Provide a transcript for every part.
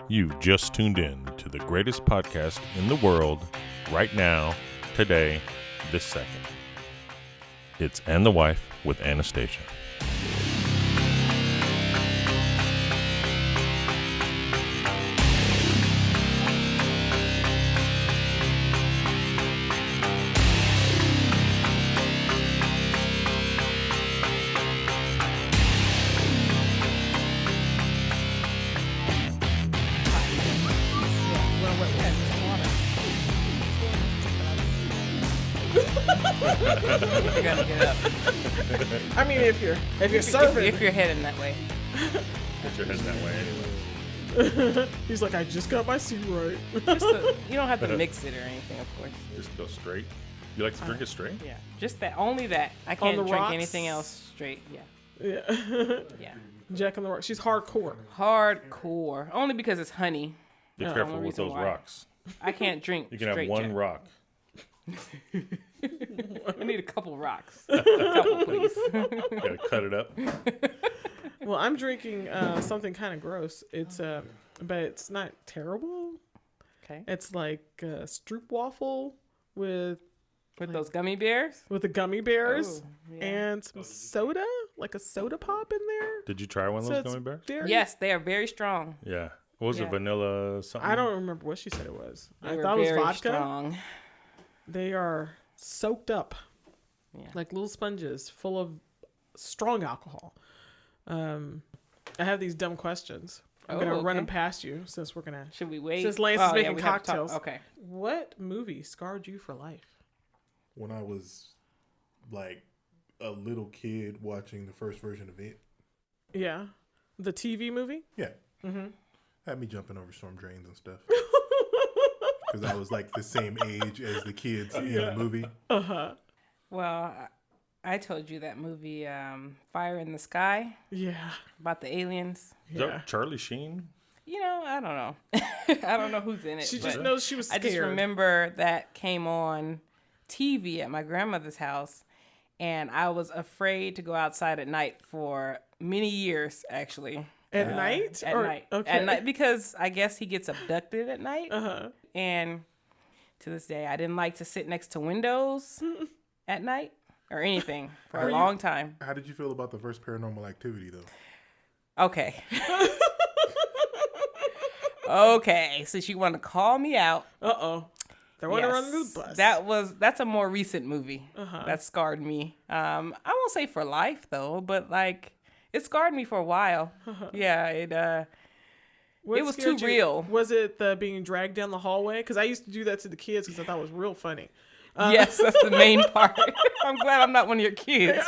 You've just tuned in to the greatest podcast in the world right now, today, this second. It's And the Wife with Anastasia. You gotta get up. I mean, if you're surfing, if you're heading that way. Get your head that way anyway. He's like, I just got my seat right. You don't have to mix it or anything, of course. Just go straight. You like to drink it straight? Yeah, just that. Only that. I can't drink rocks? anything else straight. Yeah. Yeah. Yeah. Jack on the Rock. She's hardcore. Hardcore. Only because it's honey. Be No, careful only with reason those why. rocks. I can't drink. You can have straight one Jack. rock. I need a couple rocks. A couple, please. You gotta cut it up. Well, I'm drinking something kind of gross. It's but it's not terrible. Okay. It's like stroop waffle with Those gummy bears. the gummy bears Oh, yeah. and some soda, like a soda pop in there. Did you try one of So those it's gummy bears? very- Yes, they are very strong. Yeah. What was it? Yeah. Vanilla something? I don't remember what she said it was. They I were thought it was very vodka. strong. They are soaked up, Yeah. like little sponges full of strong alcohol. I have these dumb questions. I'm gonna run them past you since we're gonna. Should we wait? Since Lance is making we have to talk- cocktails. Okay. What movie scarred you for life? When I was like a little kid watching the first version of it. Yeah, the TV movie. Yeah. Mm-hmm. Had me jumping over storm drains and stuff. Because I was like the same age as the kids in the movie. Well, I told you that movie, Fire in the Sky, Yeah. about the aliens. Is Yeah. that Charlie Sheen? You know, I don't know. I don't know who's in it. She but just knows she was I scared. just remember that came on TV at my grandmother's house, and I was afraid to go outside at night for many years, actually. At night? At night. Okay. At night, because I guess he gets abducted at night. Uh-huh. And to this day, I didn't like to sit next to windows at night or anything for a long time. How did you feel about the first Paranormal Activity, though? Okay. Okay. Since you want to call me out. Uh-oh. They want to yes, run the bus. That's a more recent movie that scarred me. I won't say for life though, but like it scarred me for a while. Yeah, it What was scared too you? real. Was it the being dragged down the hallway? Because I used to do that to the kids because I thought it was real funny. yes, that's the main part. I'm glad I'm not one of your kids.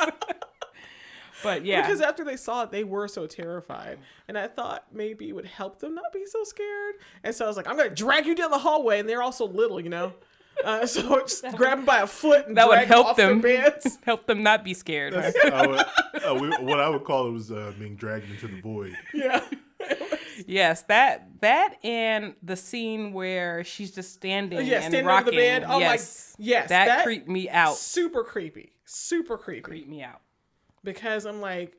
But yeah, Because after they saw it, they were so terrified. And I thought maybe it would help them not be so scared. And so I was like, I'm going to drag you down the hallway. And they're also little, you know? So just grab them by a foot and that would drag help off them their beds. help them not be scared. Right? What I would call it was being dragged into the void. Yeah. Yes, that and the scene where she's just standing Yeah, and standing rocking. over the bed. Oh, yes, yes. that creeped me out. Super creepy. Super creepy. Creeped me out. Because I'm like,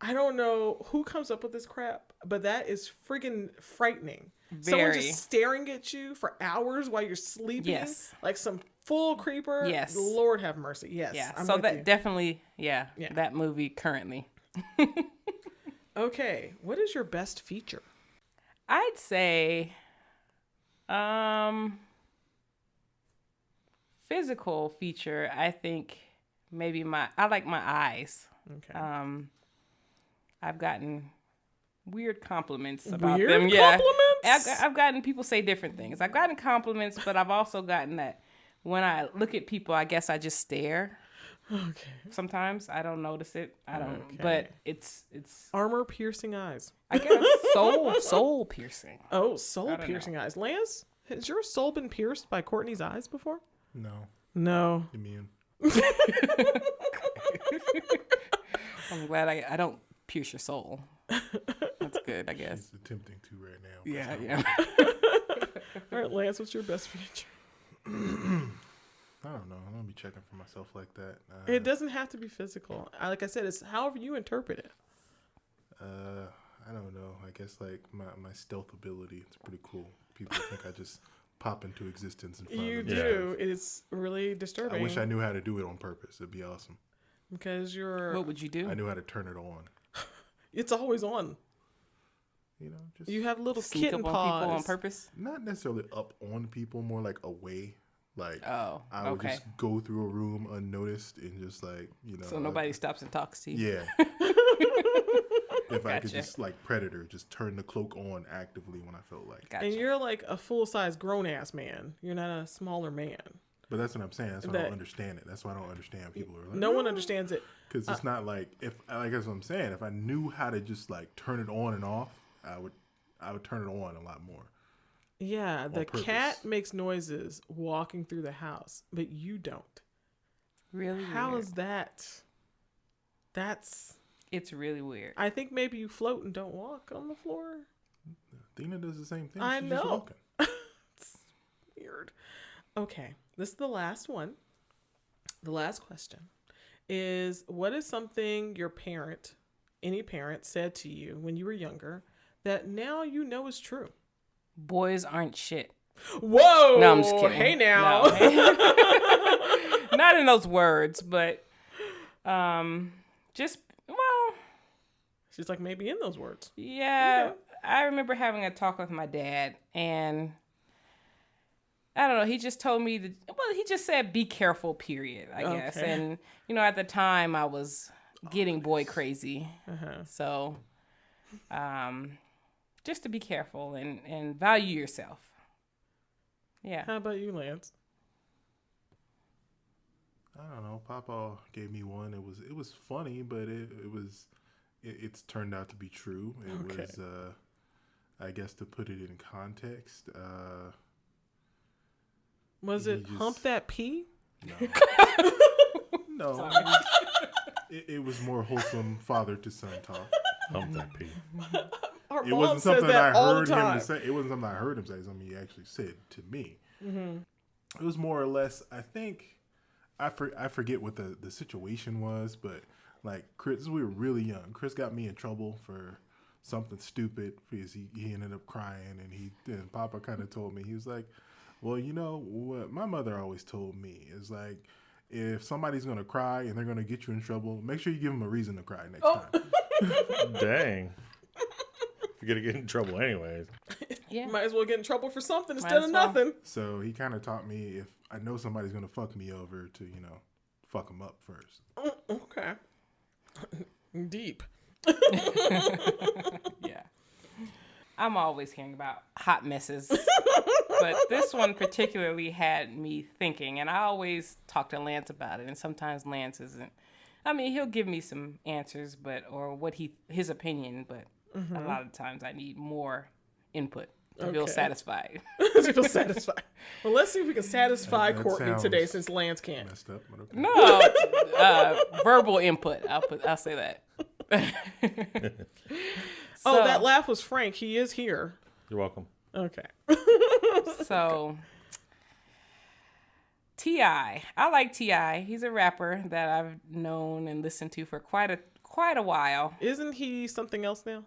I don't know who comes up with this crap, but that is friggin' frightening. Someone Very. just staring at you for hours while you're sleeping. Yes. Like some full creeper. Yes. Lord have mercy. Yes. Yeah, I'm so with that you. definitely, Yeah. that movie currently. Okay. What is your best feature? I'd say, physical feature. I think maybe I like my eyes. Okay. I've gotten weird compliments about Weird them. Yeah, compliments? I've gotten people say different things. I've gotten compliments, but I've also gotten that when I look at people, I guess I just stare. Okay. Sometimes I don't notice it. I don't, Okay. but it's. Armor piercing eyes. I guess soul piercing. Oh, soul I don't piercing eyes. Lance, has your soul been pierced by Courtney's eyes before? No. No. Immune. I'm glad I don't pierce your soul. That's good, I guess. He's attempting to right now. Yeah. All right, Lance, what's your best feature? I don't know. I'm going to be checking for myself like that. It doesn't have to be physical. Like I said, it's however you interpret it. I don't don't know. I guess like my stealth ability. It's pretty cool. People think I just pop into existence in front You of them. do. It is really disturbing. I wish I knew how to do it on purpose. It'd be awesome. Because you're. What would you do? I knew how to turn it on. It's always on. You know, just You have little Sneak kitten up on paws. people on purpose? not necessarily up on people, more like away. Like Oh, I would okay. just go through a room unnoticed and just like, you know. So nobody stops and talks to you? Yeah. If I could Gotcha. just like Predator, just turn the cloak on actively when I felt like. Gotcha. And you're like a full-size grown-ass man. You're not a smaller man. But that's what I'm saying. That's why I That- don't understand it. That's why I don't understand people are like, No one understands it. because it's not like that's what I'm saying. If I knew how to just like turn it on and off, I would turn it on a lot more. Yeah, the purpose. cat makes noises walking through the house, but you don't. Really How weird. is that? That's. It's really weird. I think maybe you float and don't walk on the floor. Dina does the same thing. I She's just know. walking. It's weird. Okay, this is the last one. The last question is: what is something your parent, any parent, said to you when you were younger that now you know is true? Boys aren't shit. Whoa! No, I'm just kidding. Hey now. No. Not in those words, but just, well, She's like, maybe in those words. yeah. Okay. I remember having a talk with my dad, and I don't know, he just told me he just said be careful, period, I guess. Okay. And, you know, at the time I was getting boy crazy. Uh-huh. So, just to be careful and value yourself. Yeah. How about you, Lance? I don't know. Papa gave me one. It was funny, but it's turned out to be true. It Okay. was I guess to put it in context. Was He it just- hump that pee? No. No. It was more wholesome father to son talk. Hump that pee. Our It mom wasn't says something that I all heard the him time. to say. It wasn't something I heard him say. Something he actually said to me. It was more or less. I think I forget what the situation was, but like Chris, we were really young. Chris got me in trouble for something stupid because he ended up crying, and Papa kind of told me, he was like, well, you know what my mother always told me is like, if somebody's gonna cry and they're gonna get you in trouble, make sure you give them a reason to cry next time. Dang. You're going to get in trouble anyways. Yeah. Might as well get in trouble for something Might instead as of well. nothing. So he kind of taught me, if I know somebody's gonna fuck me over, to fuck them up first. Okay. Deep. Yeah. I'm always hearing about hot messes. But this one particularly had me thinking, and I always talk to Lance about it, and sometimes Lance isn't. I mean, he'll give me some answers, or his opinion, but a lot of times I need more input to feel Okay. satisfied. To feel satisfied. Well, let's see if we can satisfy That Courtney sounds- today since Lance can't. Messed up, but okay. No, verbal input. I'll say that. Oh, that laugh was Frank. He is here. You're welcome. Okay. So, T.I. I like T.I. He's a rapper that I've known and listened to for quite a while. Isn't he something else now?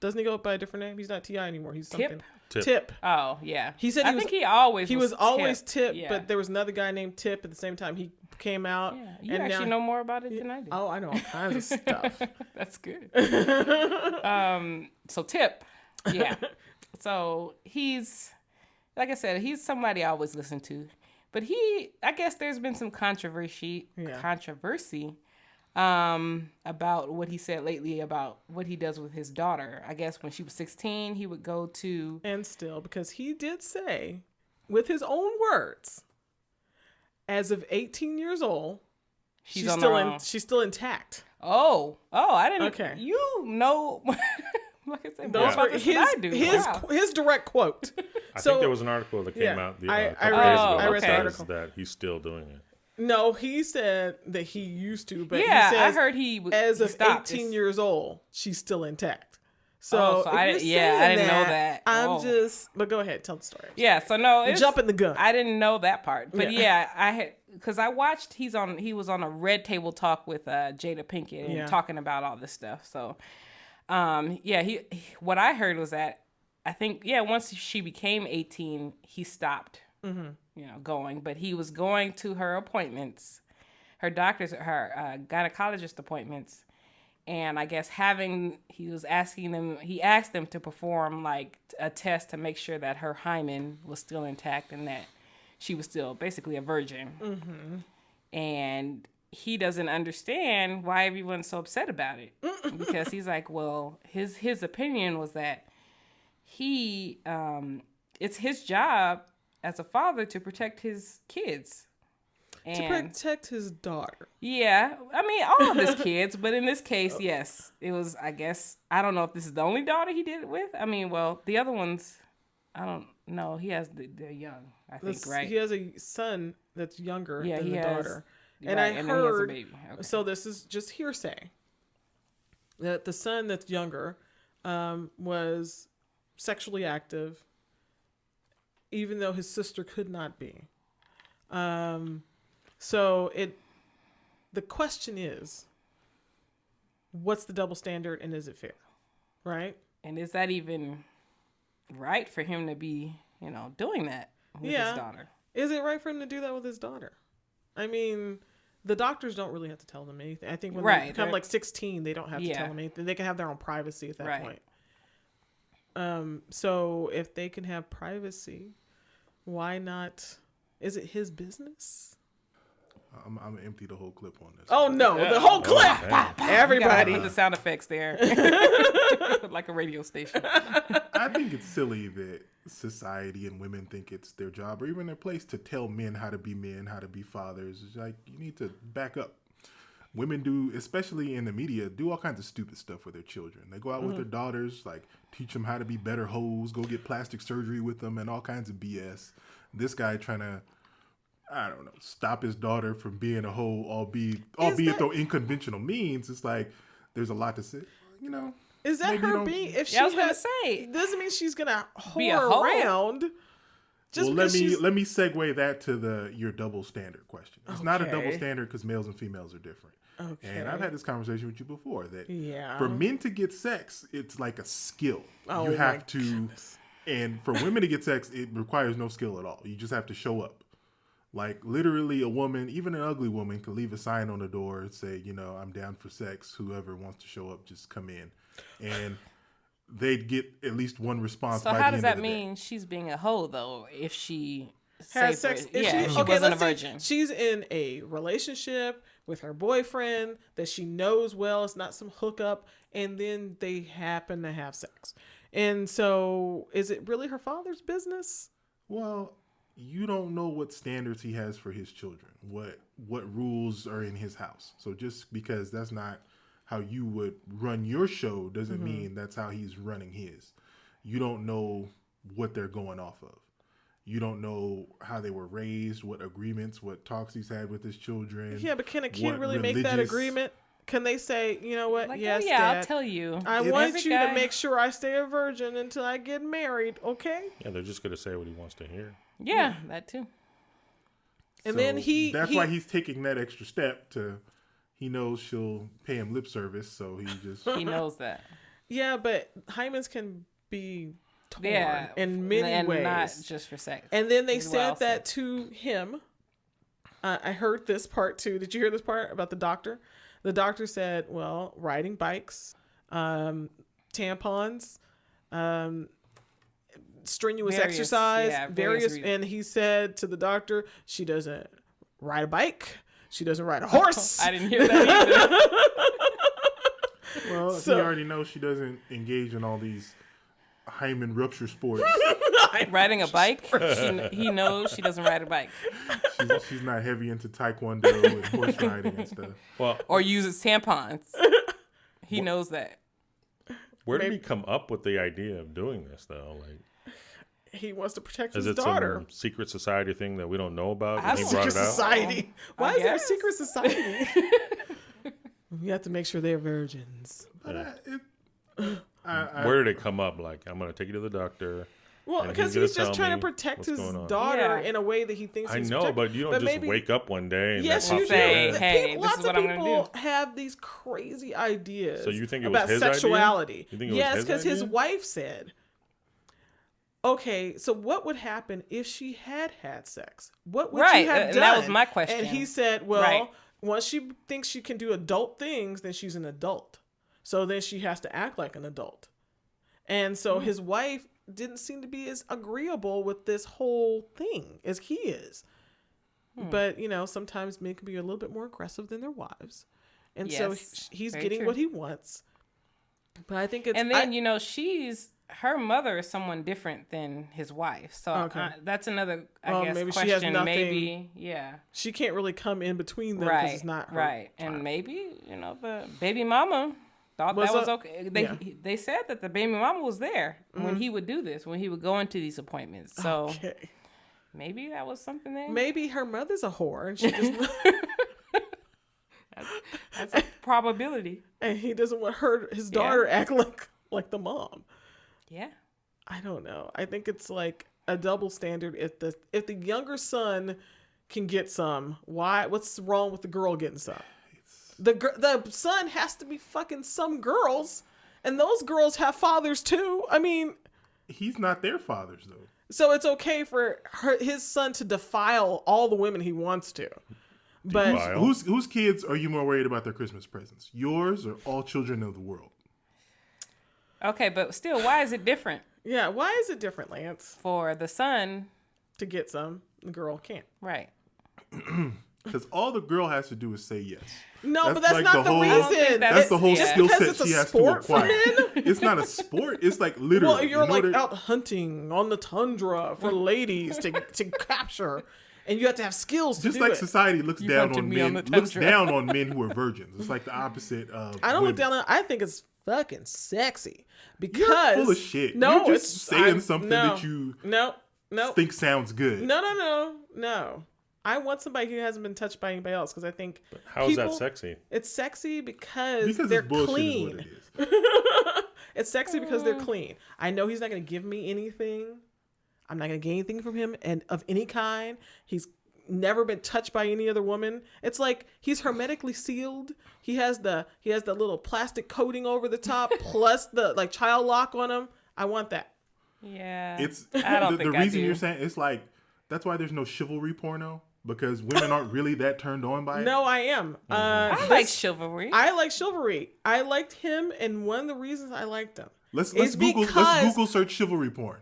Doesn't he go by a different name? He's not T.I. anymore. He's Tip? something. Tip. Tip. Oh, yeah. He said I he was- think he always He was always Tip, Yeah. but there was another guy named Tip at the same time. He came out. Yeah. You and actually now, know more about it than I do. Oh, I know all kinds of stuff. That's good. So Tip, yeah. So he's, like I said, he's somebody I always listen to. But I guess there's been some controversy about what he said lately about what he does with his daughter. I guess when she was 16, he would go to... And still, because he did say, with his own words, as of 18 years old, She's on her own. she's still intact. Oh, I didn't... Okay. You know... Like I said, more Those about were this than I do. Wow. his direct quote. I think there was an article that came yeah, out I a couple read- days ago I that read the says article. that he's still doing it. No, he said that he used to, but Yeah, he I says heard he as he of stopped 18 this. years old, she's still intact. So, Oh, so if I you're didn't- yeah, I saying didn't know that. I'm Oh. just, but go ahead, tell the story. Yeah, so no, it's Jumping the gun. I didn't know that part, but Yeah. yeah, I had because I watched. He was on a Red Table Talk with Jada Pinkett and Yeah. talking about all this stuff. So What I heard was that I think once she became 18, he stopped, going. But he was going to her appointments, her doctor's, her gynecologist appointments, and I guess he asked them to perform like a test to make sure that her hymen was still intact and that she was still basically a virgin. And he doesn't understand why everyone's so upset about it, because he's like, well, his opinion was that it's his job as a father to protect his kids. And to protect his daughter. Yeah. I mean, all of his kids, but in this case, yes. It was, I guess, I don't know if this is the only daughter he did it with. I mean, well, the other ones, I don't know. They're young, I think, right? He has a son that's younger than the daughter. And right, I and heard, then he has a baby. Okay. So this is just hearsay, that the son that's younger was sexually active, even though his sister could not be. So the question is, what's the double standard and is it fair? Right? And is that even right for him to be, doing that with his daughter? Is it right for him to do that with his daughter? I mean, the doctors don't really have to tell them anything. I think when they become like 16, they don't have to tell them anything. They can have their own privacy at that point. So if they can have privacy, why not? Is it his business? I'm gonna empty the whole clip on this. Oh no, the whole clip! Everybody, put the sound effects there, like a radio station. I think it's silly that society and women think it's their job or even their place to tell men how to be men, how to be fathers. It's like, you need to back up. Women do, especially in the media, do all kinds of stupid stuff with their children. They go out with their daughters, like teach them how to be better hoes, go get plastic surgery with them, and all kinds of BS. This guy trying to, I don't know, stop his daughter from being a hoe, albeit though unconventional means. It's like, there's a lot to say, Is that her being? If she I was gonna say, doesn't mean she's gonna be a whore hoe around. Well, let me segue that to your double standard question. It's not a double standard because males and females are different. Okay. And I've had this conversation with you before that for men to get sex, it's like a skill. Oh, you have to, goodness. And for women to get sex, it requires no skill at all. You just have to show up. Like literally a woman, even an ugly woman, could leave a sign on the door and say, I'm down for sex. Whoever wants to show up, just come in. And they'd get at least one response. So by how the does end of that the mean day. she's being a hoe though? If she has sex, if she wasn't a virgin, she's in a relationship with her boyfriend that she knows well. It's not some hookup, and then they happen to have sex. And so, is it really her father's business? Well, you don't know what standards he has for his children, what rules are in his house. So just because that's not how you would run your show doesn't mean that's how he's running his. You don't know what they're going off of. You don't know how they were raised, what agreements, what talks he's had with his children. Yeah, but can a kid really make that agreement? Can they say, you know what? Like, yes, Dad, I'll tell you. I want you to make sure I stay a virgin until I get married, okay? Yeah, they're just going to say what he wants to hear. Yeah, that too. And then that's why he's taking that extra step he knows she'll pay him lip service, so he knows that. Yeah, but hymens can be torn in many ways. Not just for sex. And then they said that to him. I heard this part too. Did you hear this part about the doctor? The doctor said, well, riding bikes, tampons, strenuous exercise, various. And he said to the doctor, she doesn't ride a bike. She doesn't ride a horse. I didn't hear that either. Well, he already knows she doesn't engage in all these Hymen Rupture sports. Riding a bike? He knows she doesn't ride a bike. She's not heavy into taekwondo and horse riding and stuff. Well, or uses tampons. He knows that. Where did he come up with the idea of doing this, though? Like, he wants to protect his daughter. Is it some secret society thing that we don't know about? He brought it society. Why is there a secret society? You have to make sure they're virgins. But where did it come up? Like, I'm going to take you to the doctor. Well, and because gonna he's just tell trying to me protect what's his going on. daughter Yeah. in a way that he thinks I he's know, protecting. but you don't just wake up one day and Yes, that you pops do. in Say, your head. hey, this Lots is what of I'm gonna people do. have these crazy ideas So you think it was about his idea? sexuality. You think it was Yes, his because his idea? wife said, okay, so what would happen if she had sex? What would Right, you have and done? that was my question. And he said, well, Right. once she thinks she can do adult things, then she's an adult. So then she has to act like an adult. And so his wife didn't seem to be as agreeable with this whole thing as he is. But, sometimes men can be a little bit more aggressive than their wives. And so Yes, he's very getting true. what he wants. But I think it's... And then, her mother is someone different than his wife. So Okay. that's another, I guess, maybe she question. has nothing- Maybe, yeah. she can't really come in between them because it's not her. Right. And maybe, the baby mama thought Was that was a- okay. yeah. They said that the baby mama was there when he would do this, when he would go into these appointments. So Okay. maybe that was something there. Maybe her mother's a whore and she just... That's a probability. and he doesn't want his daughter act like the mom. Yeah. I don't know. I think it's like a double standard. If the younger son can get some, what's wrong with the girl getting some? The son has to be fucking some girls, and those girls have fathers too. I mean, He's not their fathers though. so it's okay for his son to defile all the women he wants to. But Defile? Whose kids are you more worried about their Christmas presents? Yours or all children of the world? Okay, but still, why is it different yeah, why is it different, Lance? for the son? To get some, the girl can't. Right. Because all the girl has to do is say yes. No, That's but that's like not the the whole- reason. That's the whole Yeah. skill Because set it's a she has to sport for acquire. men? It's not a sport. It's like literally. Well, you're in like order- out hunting on the tundra for ladies to capture, and you have to have skills to just do like it. society looks You down hunted on me on men, the looks tundra. down on men who are virgins. It's like the opposite of. I don't look women. down on. I think it's fucking sexy because You're full of shit. No, You're it's just saying something that you no think sounds good. No. I want somebody who hasn't been touched by anybody else because I think How is that people- sexy? It's sexy because Because they're it's bullshit clean. is what it is. It's sexy because they're clean. I know he's not going to give me anything. I'm not going to get anything from him and of any kind. He's never been touched by any other woman. It's like he's hermetically sealed. He has the little plastic coating over the top plus the like child lock on him. I want that. Yeah. It's I don't the think I reason do. you're saying it's like that's why there's no chivalry porno because women aren't really that turned on by it. No, I am. I like chivalry. I like chivalry. I liked him, and one of the reasons I liked him. Let's It's Google because- Google search chivalry porn.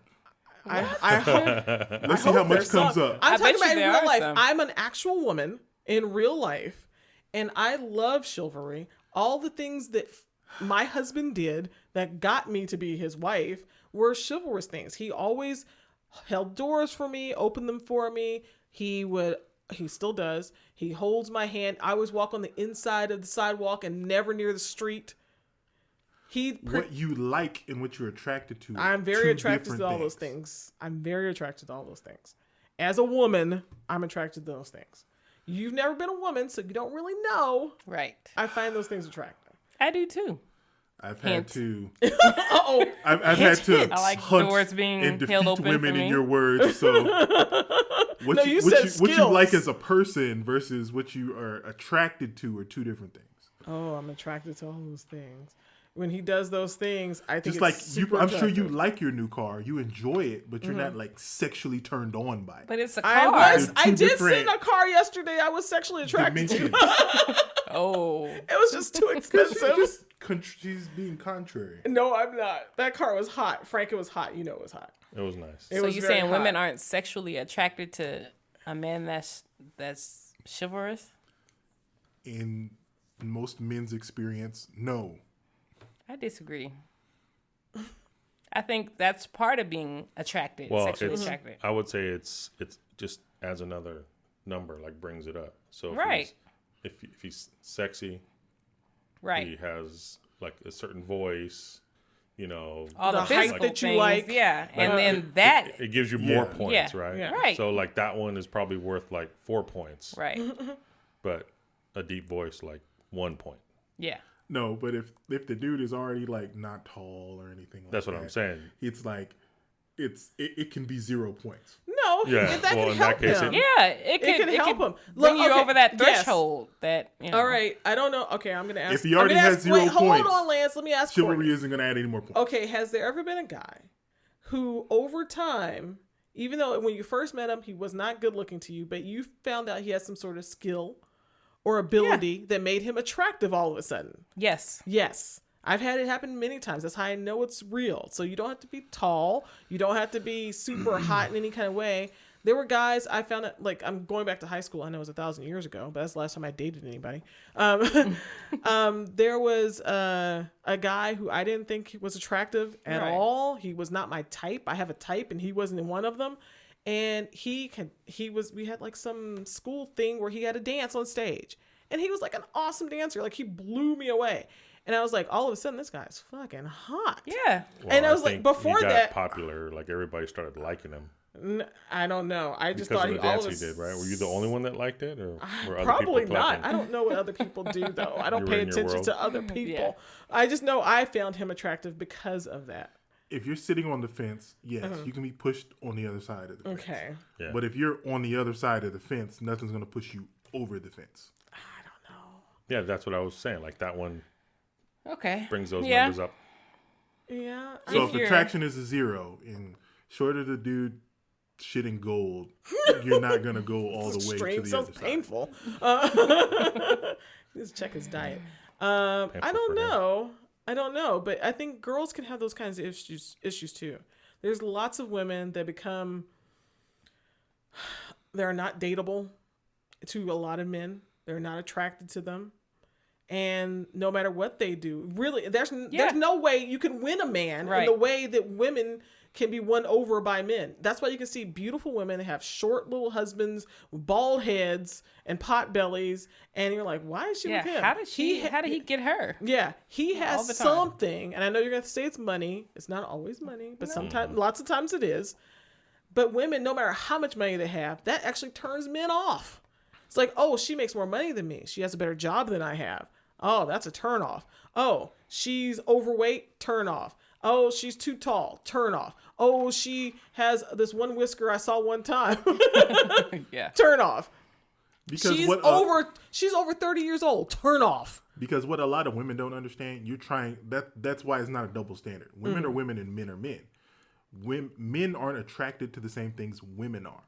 I hope. Let's see how much There's comes some. up. I'm I talking bet about you in there real are life. some. I'm an actual woman in real life, and I love chivalry. All the things that my husband did that got me to be his wife were chivalrous things. He always held doors for me, opened them for me. He still does. He holds my hand. I always walk on the inside of the sidewalk and never near the street. What you like and what you're attracted to. I'm very two attracted to different all those things. I'm very attracted to all those things. As a woman, I'm attracted to those things. You've never been a woman, so you don't really know. right. I find those things attractive. I do too. I've had Hint. to. Uh-oh. I've had to. I like hunt doors being and held defeat open women for me. in your words. So what No, you, you what said you what you skills. like as a person versus what you are attracted to are two different things. Oh, I'm attracted to all those things. When he does those things, I think Just it's like super I'm sure you attractive. like your new car, you enjoy it, but you're not like sexually turned on by it. But it's a I car. was. Two I did different sit in a car yesterday. I was sexually attracted to. Dimensions. Oh. It was just too expensive. She's being contrary. No, I'm not. That car was hot. Frank, it was hot. You know it was hot. It was nice. It So was you're very saying women hot. aren't sexually attracted to a man that's chivalrous? In most men's experience, no. I disagree. I think that's part of being attracted, Well, sexually it's, attracted. I would say it's just adds another number, like brings it up. So if Right. if he's sexy, Right. he has like a certain voice, All The the height physical that you things, like. yeah. And Like, then that, it gives you more Yeah. points, Yeah. right? Yeah. Right. So like that one is probably worth like 4 points, right. but a deep voice like 1 point. Yeah. No, but if the dude is already like not tall or anything like That's that. what I'm saying. It's like it can be 0 points. No, Yeah, that well, can in help that case, him. Yeah, it can help him. bring you Okay, over that yes. threshold. That All right, I don't know. Okay, I'm gonna ask. If he already I'm gonna has ask, 0 wait, points, hold on, Lance. Let me ask. Chivalry Courtney. isn't going to add any more points. Okay, has there ever been a guy who, over time, even though when you first met him he was not good looking to you, but you found out he had some sort of skill or ability that made him attractive all of a sudden? yes, Yes. I've had it happen many times. That's how I know it's real. So you don't have to be tall. You don't have to be super hot in any kind of way. There were guys I found it, like, I'm going back to high school. I know it was 1,000 years ago, but that's the last time I dated anybody. There was a guy who I didn't think was attractive at all. He was not my type. I have a type, and he wasn't one of them. And we had like some school thing where he had a dance on stage, and he was like an awesome dancer. Like, he blew me away. And I was like, all of a sudden, this guy's fucking hot. yeah. Well, And I was like, think before he got that- popular, like everybody started liking him I don't know. I just because thought of the he dance always he did, right? Were you the only one that liked it, or were other Probably people not. clapping? I don't know what other people do though. I don't You were pay in your attention world. to other people. Yeah. I just know I found him attractive because of that. If you're sitting on the fence, yes, you can be pushed on the other side of the fence. Okay. Yeah. But if you're on the other side of the fence, nothing's going to push you over the fence. I don't know. Yeah, that's what I was saying. Like that one Okay. brings those Yeah. numbers up. Yeah. So If if you're- attraction is a 0 and short of the dude shitting gold, you're not going to go all the way to Stream the sounds other side. painful. Let's check his diet. I don't for him. know. I don't know, but I think girls can have those kinds of issues too. There's lots of women that they're not dateable to a lot of men. They're not attracted to them. And no matter what they do, really, there's no way you can win a man in the way that women can be won over by men. That's why you can see beautiful women that have short little husbands, bald heads, and pot bellies, and you're like, why is she with him? How did he get her? Yeah, he All has the time. something, and I know you're gonna say it's money. It's not always money, but sometimes, lots of times it is. But women, no matter how much money they have, that actually turns men off. It's like, oh, she makes more money than me. She has a better job than I have. Oh, that's a turn off. Oh, she's overweight, turn off. Oh, she's too tall, turn off. Oh, she has this one whisker I saw one time. Yeah. Turn off. Because She's over 30 years old. Turn off. Because what a lot of women don't understand, that's why it's not a double standard. Women are women and men are men. Men aren't attracted to the same things women are.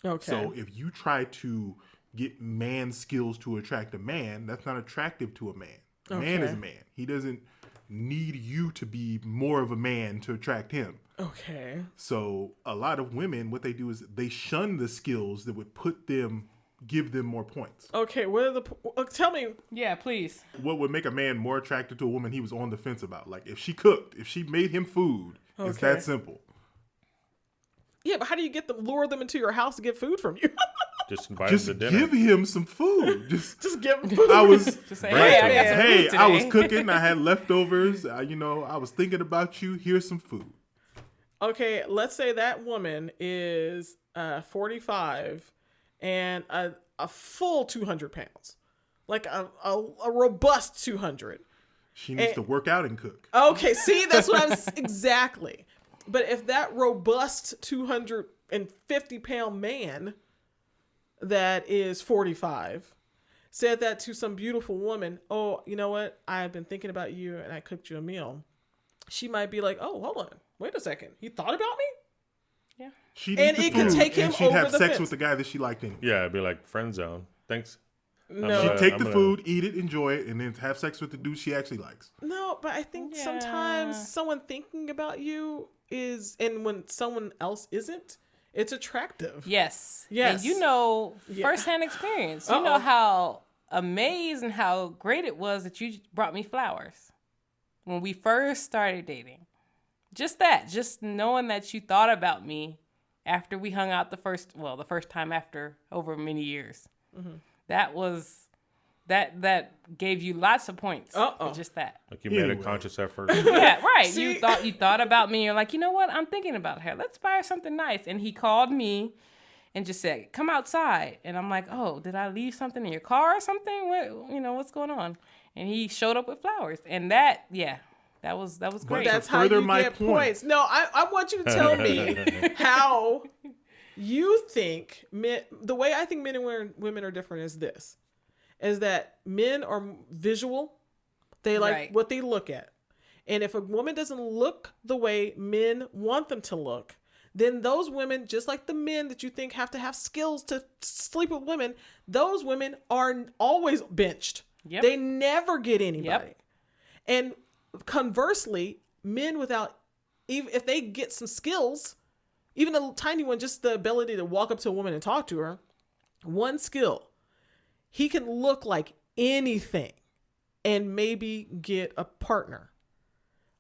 Okay. So if you try to get man skills to attract a man, that's not attractive to a man. A man is a man. He doesn't need you to be more of a man to attract him. Okay. So a lot of women, what they do is they shun the skills that would give them more points. Okay. What are tell me. Yeah, please. What would make a man more attracted to a woman he was on the fence about? Like if she cooked, if she made him food, it's Okay. that simple. Yeah, but how do you lure them into your house to get food from you? Just invite Just him to dinner. give him some food. Just Just give them food. I was Just say, hey, I got some food I was today. cooking. I had leftovers. I was thinking about you. Here's some food. Okay, let's say that woman is 45 and a full 200 pounds, like a robust 200. She needs to work out and cook. Okay, see, that's what I'm exactly. But if that robust 250-pound man that is 45 said that to some beautiful woman, oh, you know what? I've been thinking about you and I cooked you a meal. She might be like, oh, hold on. Wait a second. He thought about me? Yeah. She'd And eat the it could food, take him and she'd over have the sex fence. with the guy that she liked anyway. Yeah, it'd be like friend zone. Thanks. No. She'd take I'm the gonna- food, eat it, enjoy it, and then have sex with the dude she actually likes. No, but I think Yeah. sometimes someone thinking about you is, and when someone else isn't, it's attractive. Yes. Yes. And you know, firsthand experience. You know how amazed and how great it was that you brought me flowers when we first started dating. Just knowing that you thought about me after we hung out the first time after over many years. Mm-hmm. That gave you lots of points for just that. Like you made a Anyway. conscious effort. Yeah, right. See? You thought about me. You're like, you know what? I'm thinking about her. Let's buy her something nice. And he called me and just said, come outside. And I'm like, oh, did I leave something in your car or something? What's going on? And he showed up with flowers. And that, yeah, That was But great. to That's how further you my get point- points. No, I want you to tell me how you think men. The way I think men and women are different is this: is that men are visual. They like Right. what they look at, and if a woman doesn't look the way men want them to look, then those women, just like the men that you think have to have skills to sleep with women, those women are always benched. Yep. They never get anybody. Yep. And conversely, men without, even if they get some skills, even a tiny one, just the ability to walk up to a woman and talk to her, one skill, he can look like anything and maybe get a partner.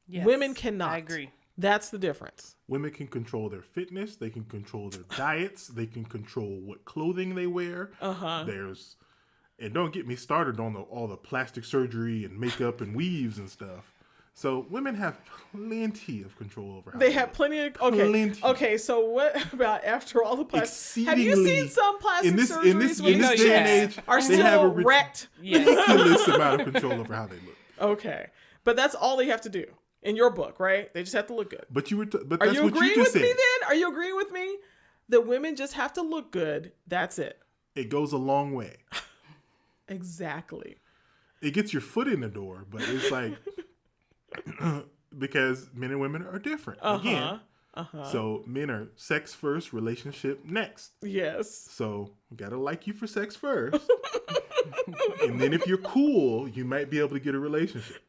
Yes, Women cannot. I agree. That's the difference. Women can control their fitness. They can control their diets. They can control what clothing they wear. And don't get me started on all the plastic surgery and makeup and weaves and stuff. So women have plenty of control over how They have plenty of Plenty. Okay, so what about after all the plastic? Have you Exceedingly- seen some plastic in this surgeries in this where in know this you day and have. age, are they have a still wrecked? Yes. ridiculous amount of control over how they look. Okay, but that's all they have to do in your book, right? They just have to look good. But but Are that's you what agreeing you just with said. me then? Are you agreeing with me that women just have to look good? That's it. It goes a long way. Exactly. It gets your foot in the door, but it's like because men and women are different. Again. So men are sex first, relationship next. Yes. So you gotta like you for sex first. And then if you're cool, you might be able to get a relationship.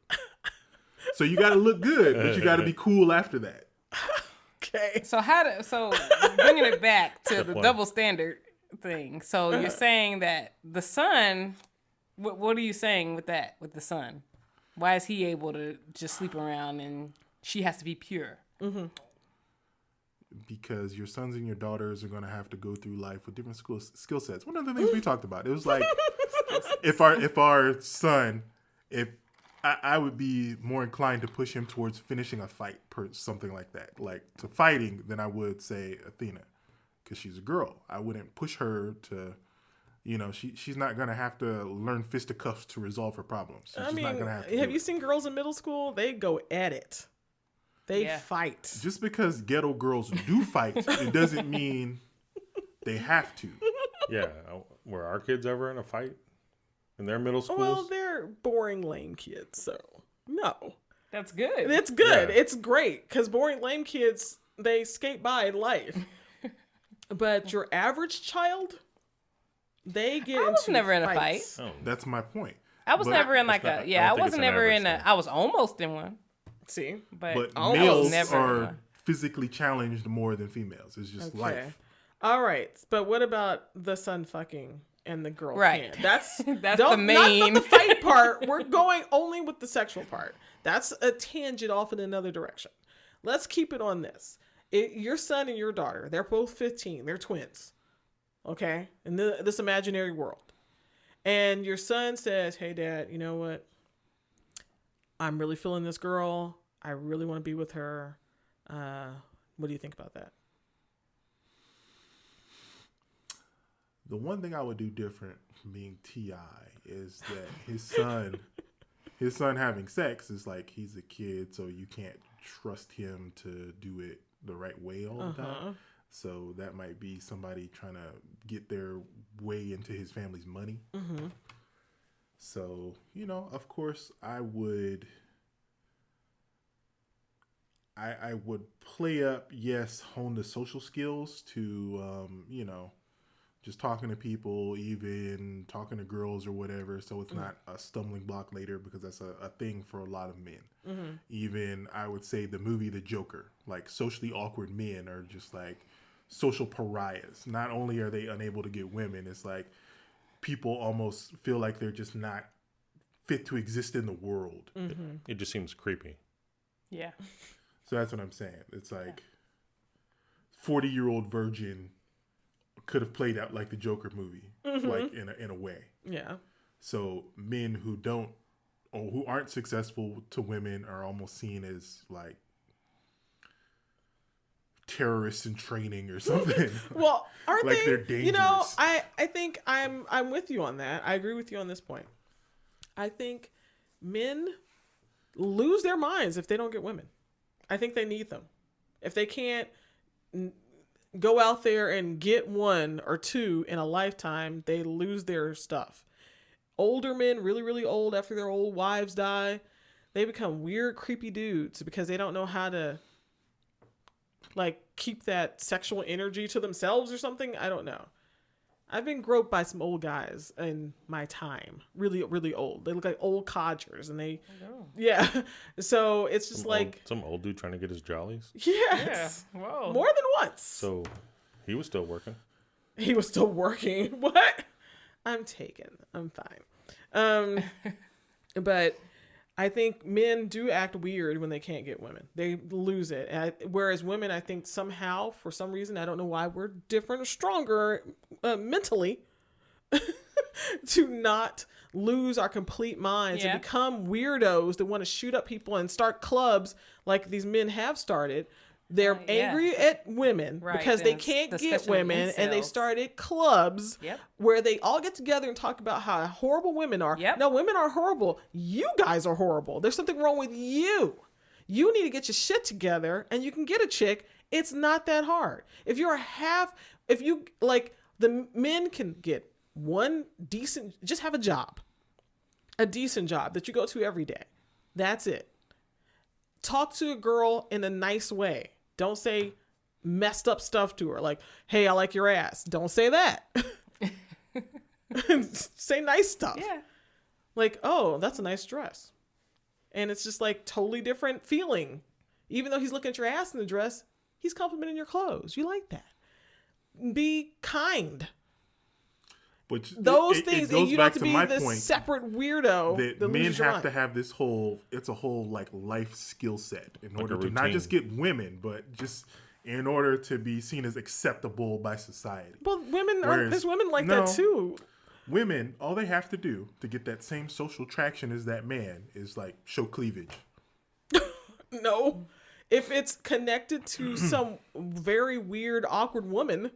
So you gotta look good, but you gotta be cool after that. Okay. So bringing it back to the point. double standard thing. So you're saying that the son, what are you saying with that, with the son? Why is he able to just sleep around and she has to be pure? Because your sons and your daughters are gonna have to go through life with different skill sets. One of the things we talked about, it was like if our son, I would be more inclined to push him towards finishing a fight, something like that, like to fighting, than I would say Athena, because she's a girl. I wouldn't push her to, she's not gonna have to learn fisticuffs to resolve her problems. She's I just mean, not gonna have to. have you seen girls in middle school? They go at it. They Yeah. fight. Just because ghetto girls do fight, it doesn't mean they have to. Yeah. Were our kids ever in a fight in their middle schools? Well, they're boring, lame kids, so no. That's good. It's good. Yeah. It's great because boring, lame kids, they skate by in life. But your average child, they get I was into never in a fights. Oh, That's my point. I was But- never in like not- a, I yeah, I don't think it's wasn't an never average in a, thing. I was almost in one, See? But I was males never in are one. physically challenged more than females. It's just life. All right. But what about the son fucking and the girl Right. can't? That's That's don't- the main. Not the fight part. We're going only with the sexual part. That's a tangent off in another direction. Let's keep it on this. Your son and your daughter, they're both 15. They're twins. Okay? In this imaginary world. And your son says, hey, Dad, you know what? I'm really feeling this girl. I really want to be with her. What do you think about that? The one thing I would do different from being T.I. is that his son having sex is like he's a kid, so you can't trust him to do it the right way all the time. So that might be somebody trying to get their way into his family's money. Mm-hmm. So, of course, I would play up, yes, hone the social skills to, just talking to people, even talking to girls or whatever. So it's not a stumbling block later, because that's a thing for a lot of men. Mm-hmm. Even I would say the movie The Joker, like socially awkward men are just like social pariahs. Not only are they unable to get women, it's like people almost feel like they're just not fit to exist in the world. Mm-hmm. it just seems creepy. Yeah. So that's what I'm saying. It's like 40-year-old virgin could have played out like the Joker movie, like in a way. Yeah. So men who don't, or who aren't successful to women, are almost seen as like terrorists in training or something. Well, aren't Like they? they're dangerous. I think I'm with you on that. I agree with you on this point. I think men lose their minds if they don't get women. I think they need them. If they can't go out there and get one or two in a lifetime, they lose their stuff. Older men, really, really old, after their old wives die, they become weird, creepy dudes because they don't know how to like keep that sexual energy to themselves or something. I don't know. I've been groped by some old guys in my time. Really, really old. They look like old codgers and they, yeah. So it's just some old dude trying to get his jollies. Yes. Yeah. Whoa. More than once. So he was still working. He was still working. What? I'm taken. I'm fine. But I think men do act weird when they can't get women. They lose it. Whereas women, I think somehow, for some reason, I don't know why, we're different or stronger mentally to not lose our complete minds and become weirdos that want to shoot up people and start clubs like these men have started. They're angry at women because they can't get women, and they started clubs where they all get together and talk about how horrible women are. No, women are horrible. You guys are horrible. There's something wrong with you. You need to get your shit together, and you can get a chick. It's not that hard. The men can get one decent, just have a decent job that you go to every day. That's it. Talk to a girl in a nice way. Don't say messed up stuff to her. Like, hey, I like your ass. Don't say that. Say nice stuff. Yeah. Like, oh, that's a nice dress. And it's just like totally different feeling. Even though he's looking at your ass in the dress, he's complimenting your clothes. You like that. Be kind. But those things, and you don't have to be my this point separate weirdo. That men have to have this whole like life skill set in order to not just get women, but just in order to be seen as acceptable by society. Well, there's women like that too. Women, all they have to do to get that same social traction as that man is like show cleavage. No. If it's connected to some very weird, awkward woman,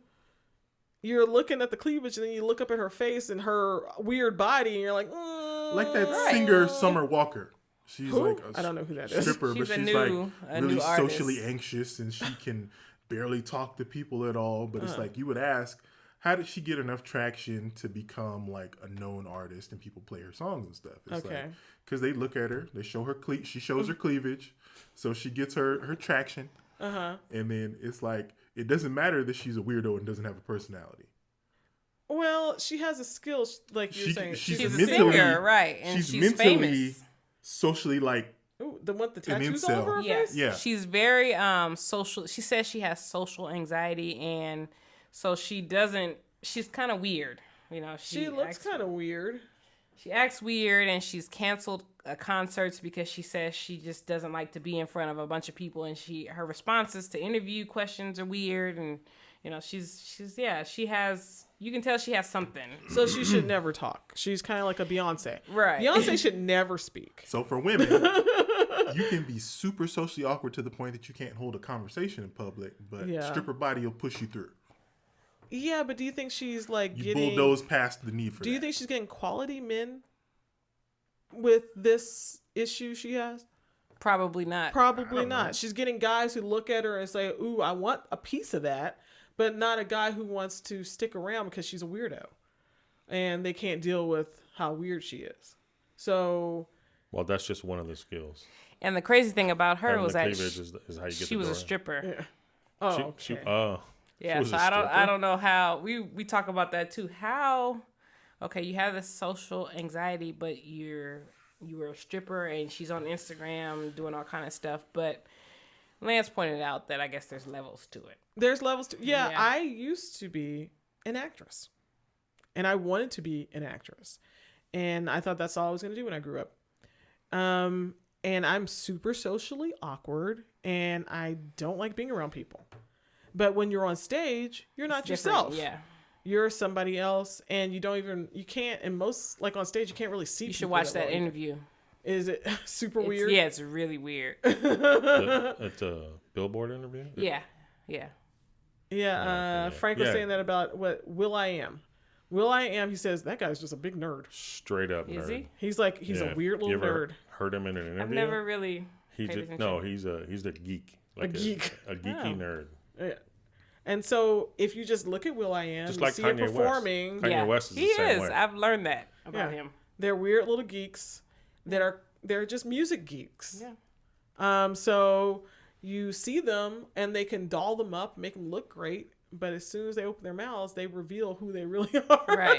you're looking at the cleavage and then you look up at her face and her weird body and you're like, like that singer Summer Walker. She's like I don't know who that is. Stripper, but she's like really socially anxious and she can barely talk to people at all. But it's like you would ask, how did she get enough traction to become like a known artist and people play her songs and stuff? It's like because they look at her, they show her she shows her cleavage, so she gets her traction. And then it's like it doesn't matter that she's a weirdo and doesn't have a personality. Well, she has a skill, like you're saying. She's a singer, right? And she's mentally famous. Socially, like the one with the tattoos all over her face. Yeah, she's very social. She says she has social anxiety, and so she doesn't. She's kind of weird, you know. She looks kind of weird. She acts weird, and she's canceled concerts because she says she just doesn't like to be in front of a bunch of people, and her responses to interview questions are weird, and you know she has. You can tell she has something. So she should never talk. She's kind of like a Beyonce. Right. Beyonce should never speak. So for women, you can be super socially awkward to the point that you can't hold a conversation in public, but stripper body will push you through. Yeah, but do you think she's like you bulldoze past the need for that? Do you think she's getting quality men with this issue she has? Probably not. Probably not. She's getting guys who look at her and say, ooh, I want a piece of that. But not a guy who wants to stick around because she's a weirdo. And they can't deal with how weird she is. So... Well, that's just one of the skills. And the crazy thing about her was that she was a stripper. Yeah. Oh, yeah, so I don't know how... We talk about that too. How... Okay, you have this social anxiety, but you were a stripper and she's on Instagram doing all kind of stuff. But Lance pointed out that I guess there's levels to it. There's levels to yeah, I used to be an actress. And I wanted to be an actress. And I thought that's all I was going to do when I grew up. And I'm super socially awkward. And I don't like being around people. But when you're on stage, you're not yourself. Yeah. You're somebody else. And you can't, and most, like on stage, you can't really see people. You should watch that interview. Is it super weird? Yeah, it's really weird. It's a Billboard interview? Yeah. Frank was saying that about Will.i.am. Will.i.am, he says, that guy's just a big nerd. Straight up nerd. Is he? He's a weird little nerd. heard him in an interview. I've never really He's paid just, attention. no, he's a geek. A geek. A geeky nerd. Yeah. And so if you just look at Will.i.am, Just you like see Kanye it performing. West. Kanye West is he the same is. way. I've learned that about him. They're weird little geeks they're just music geeks. Yeah. So you see them and they can doll them up, make them look great, but as soon as they open their mouths, they reveal who they really are. Right.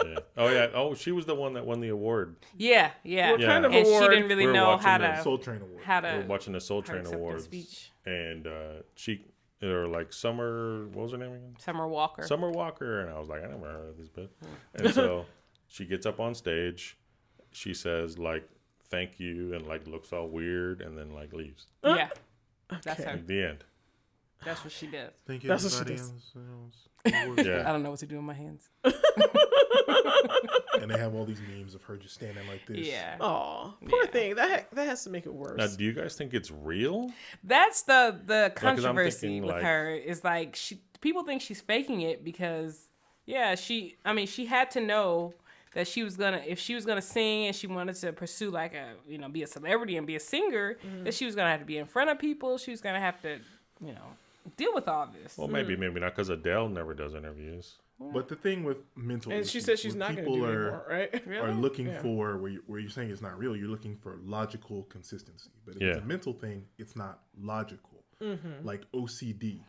Yeah. Oh yeah. Oh, she was the one that won the award. Yeah. What kind of And award? she didn't really We were know watching how the to Soul Train Award. We were watching the Soul Train acceptance Awards, speech. and or like Summer. What was her name again? Summer Walker. Summer Walker, and I was like, I never heard of this bitch. And so she gets up on stage, she says like, "Thank you," and like looks all weird, and then like leaves. Yeah. That's her. At the end. That's what she does. Thank you, That's what she everybody does. else. I Yeah. don't know what to do with my hands. And they have all these memes of her just standing like this. Yeah. Oh, poor thing. That has to make it worse. Now, do you guys think it's real? That's the 'cause I'm controversy thinking, with like- her is like people think she's faking it because she had to know that if she was gonna sing and she wanted to pursue like be a celebrity and be a singer, that she was gonna have to be in front of people. She was gonna have to deal with all this. Well, maybe not, because Adele never does interviews. But the thing with mental and issues, she said she's when not going to people do it are, anymore, right? are looking for where you're saying it's not real, you're looking for logical consistency. But if it's a mental thing, it's not logical. Like OCD,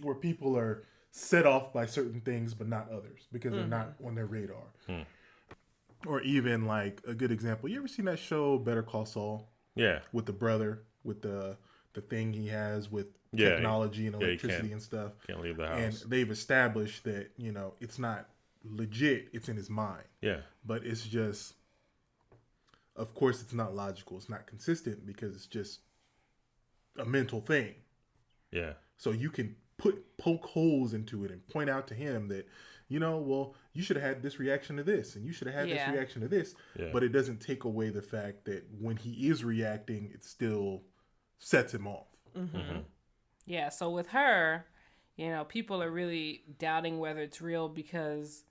where people are set off by certain things but not others because they're not on their radar. Or even like a good example, you ever seen that show Better Call Saul? Yeah. With the brother, with the thing he has with Yeah, technology and electricity can't- and stuff. Can't leave the And house. they've established that, it's not legit, it's in his mind. Yeah. But it's just, of course, it's not logical. It's not consistent because it's just a mental thing. Yeah. So you can poke holes into it and point out to him that, well, you should have had this reaction to this and you should have had this reaction to this. Yeah. But it doesn't take away the fact that when he is reacting, it still sets him off. Yeah, so with her, people are really doubting whether it's real because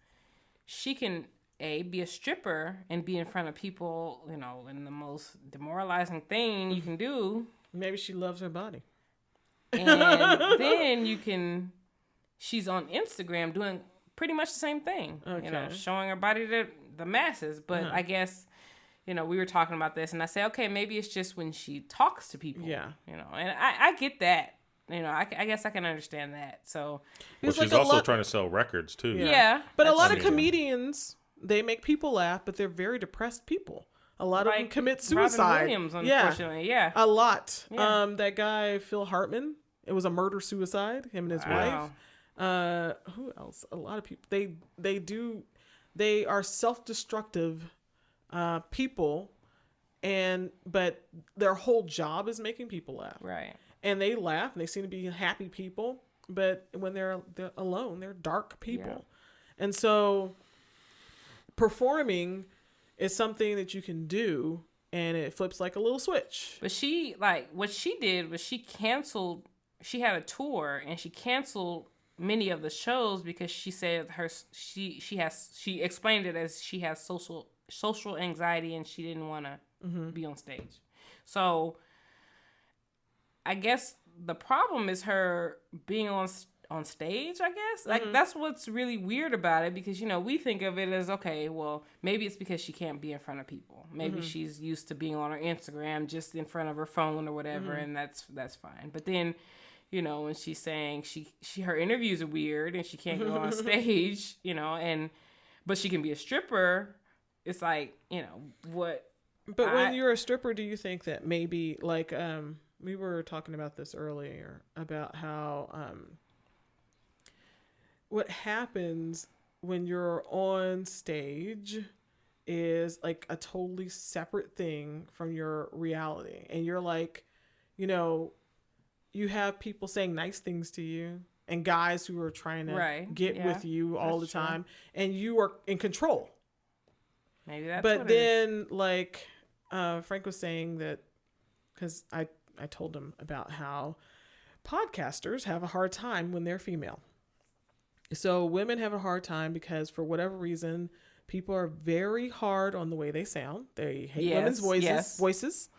she can be a stripper and be in front of people, in the most demoralizing thing you can do. Maybe she loves her body. And then she's on Instagram doing pretty much the same thing, showing her body to the masses. But I guess, we were talking about this and I say, okay, maybe it's just when she talks to people. Yeah. And I get that. I guess I can understand that. So, Well, she's also trying to sell records too. yeah. But a lot of amazing. comedians, they make people laugh, but they're very depressed people. A lot of them commit Robin Suicide. Williams, unfortunately. Yeah. A lot. Yeah. That guy, Phil Hartman, it was a murder suicide, him and his Wow. wife. Who else? A lot of people. They are self-destructive people, but their whole job is making people laugh. Right. And they laugh and they seem to be happy people, but when they're alone, they're dark people. Yeah. And so performing is something that you can do and it flips like a little switch. But what she did was she had a tour and she canceled many of the shows because she said she explained it as she has social anxiety and she didn't want to be on stage. So I guess the problem is her being on stage, I guess. Like, that's what's really weird about it because, we think of it as, okay, well, maybe it's because she can't be in front of people. Maybe she's used to being on her Instagram just in front of her phone or whatever, and that's fine. But then, when she's saying her interviews are weird and she can't go on stage, but she can be a stripper, it's like, what... But when you're a stripper, do you think that maybe, like, we were talking about this earlier, about how... what happens when you're on stage is like a totally separate thing from your reality. And you're like, you have people saying nice things to you and guys who are trying to get with you all the time. And you are in control. Maybe that's but what then, like, Frank was saying that, because I told him about how podcasters have a hard time when they're female. So women have a hard time because for whatever reason, People are very hard on the way they sound. They hate Yes, women's yes. voices.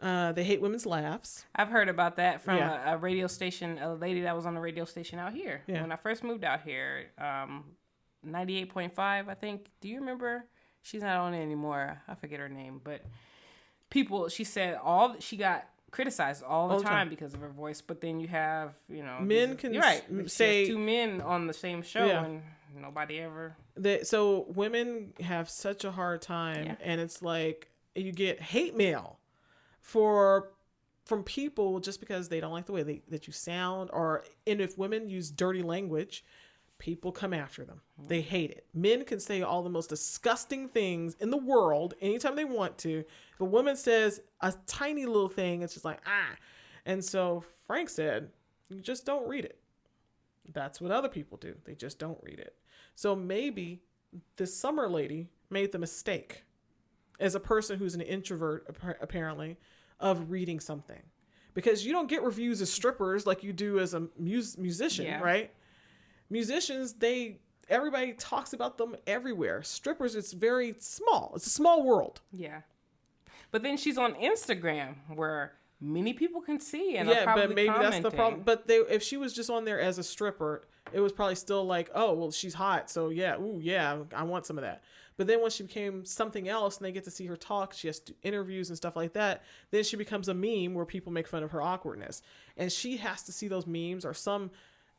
They hate women's laughs. I've heard about that from Yeah. a radio station, a lady that was on a radio station out here. Yeah. When I first moved out here, 98.5, I think. Do you remember? She's not on it anymore. I forget her name. But she said she got criticized all the time because of her voice. But then you have, Men can you're right. say... Two men on the same show Yeah. and nobody ever... So women have such a hard time, and it's like you get hate mail from people just because they don't like the way that you sound, and if women use dirty language, people come after them. They hate it. Men can say all the most disgusting things in the world anytime they want to. If a woman says a tiny little thing, it's just like, ah. And so Frank said, you just don't read it. That's what other people do. They just don't read it. So maybe this Summer lady made the mistake, as a person who's an introvert, apparently, of reading something. Because you don't get reviews as strippers like you do as a musician, right? Musicians, everybody talks about them everywhere. Strippers, it's very small. It's a small world. Yeah. But then she's on Instagram where many people can see and are probably but maybe commenting. that's the problem. But if she was just on there as a stripper, it was probably still like, oh, well, she's hot. So yeah, I want some of that. But then when she became something else and they get to see her talk, she has to do interviews and stuff like that, then she becomes a meme where people make fun of her awkwardness. And she has to see those memes, or some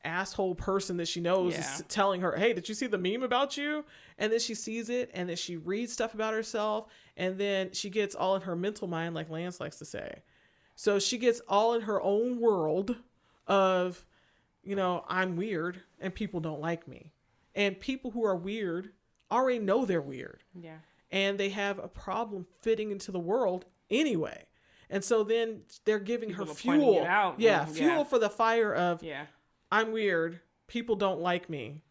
asshole person that she knows is telling her, hey, did you see the meme about you? And then she sees it, and then she reads stuff about herself, and then she gets all in her mental mind, like Lance likes to say. So she gets all in her own world of, I'm weird and people don't like me. And people who are weird already know they're weird. Yeah. And they have a problem fitting into the world anyway. And so then they're giving her fuel. Fuel for the fire of, I'm weird, people don't like me.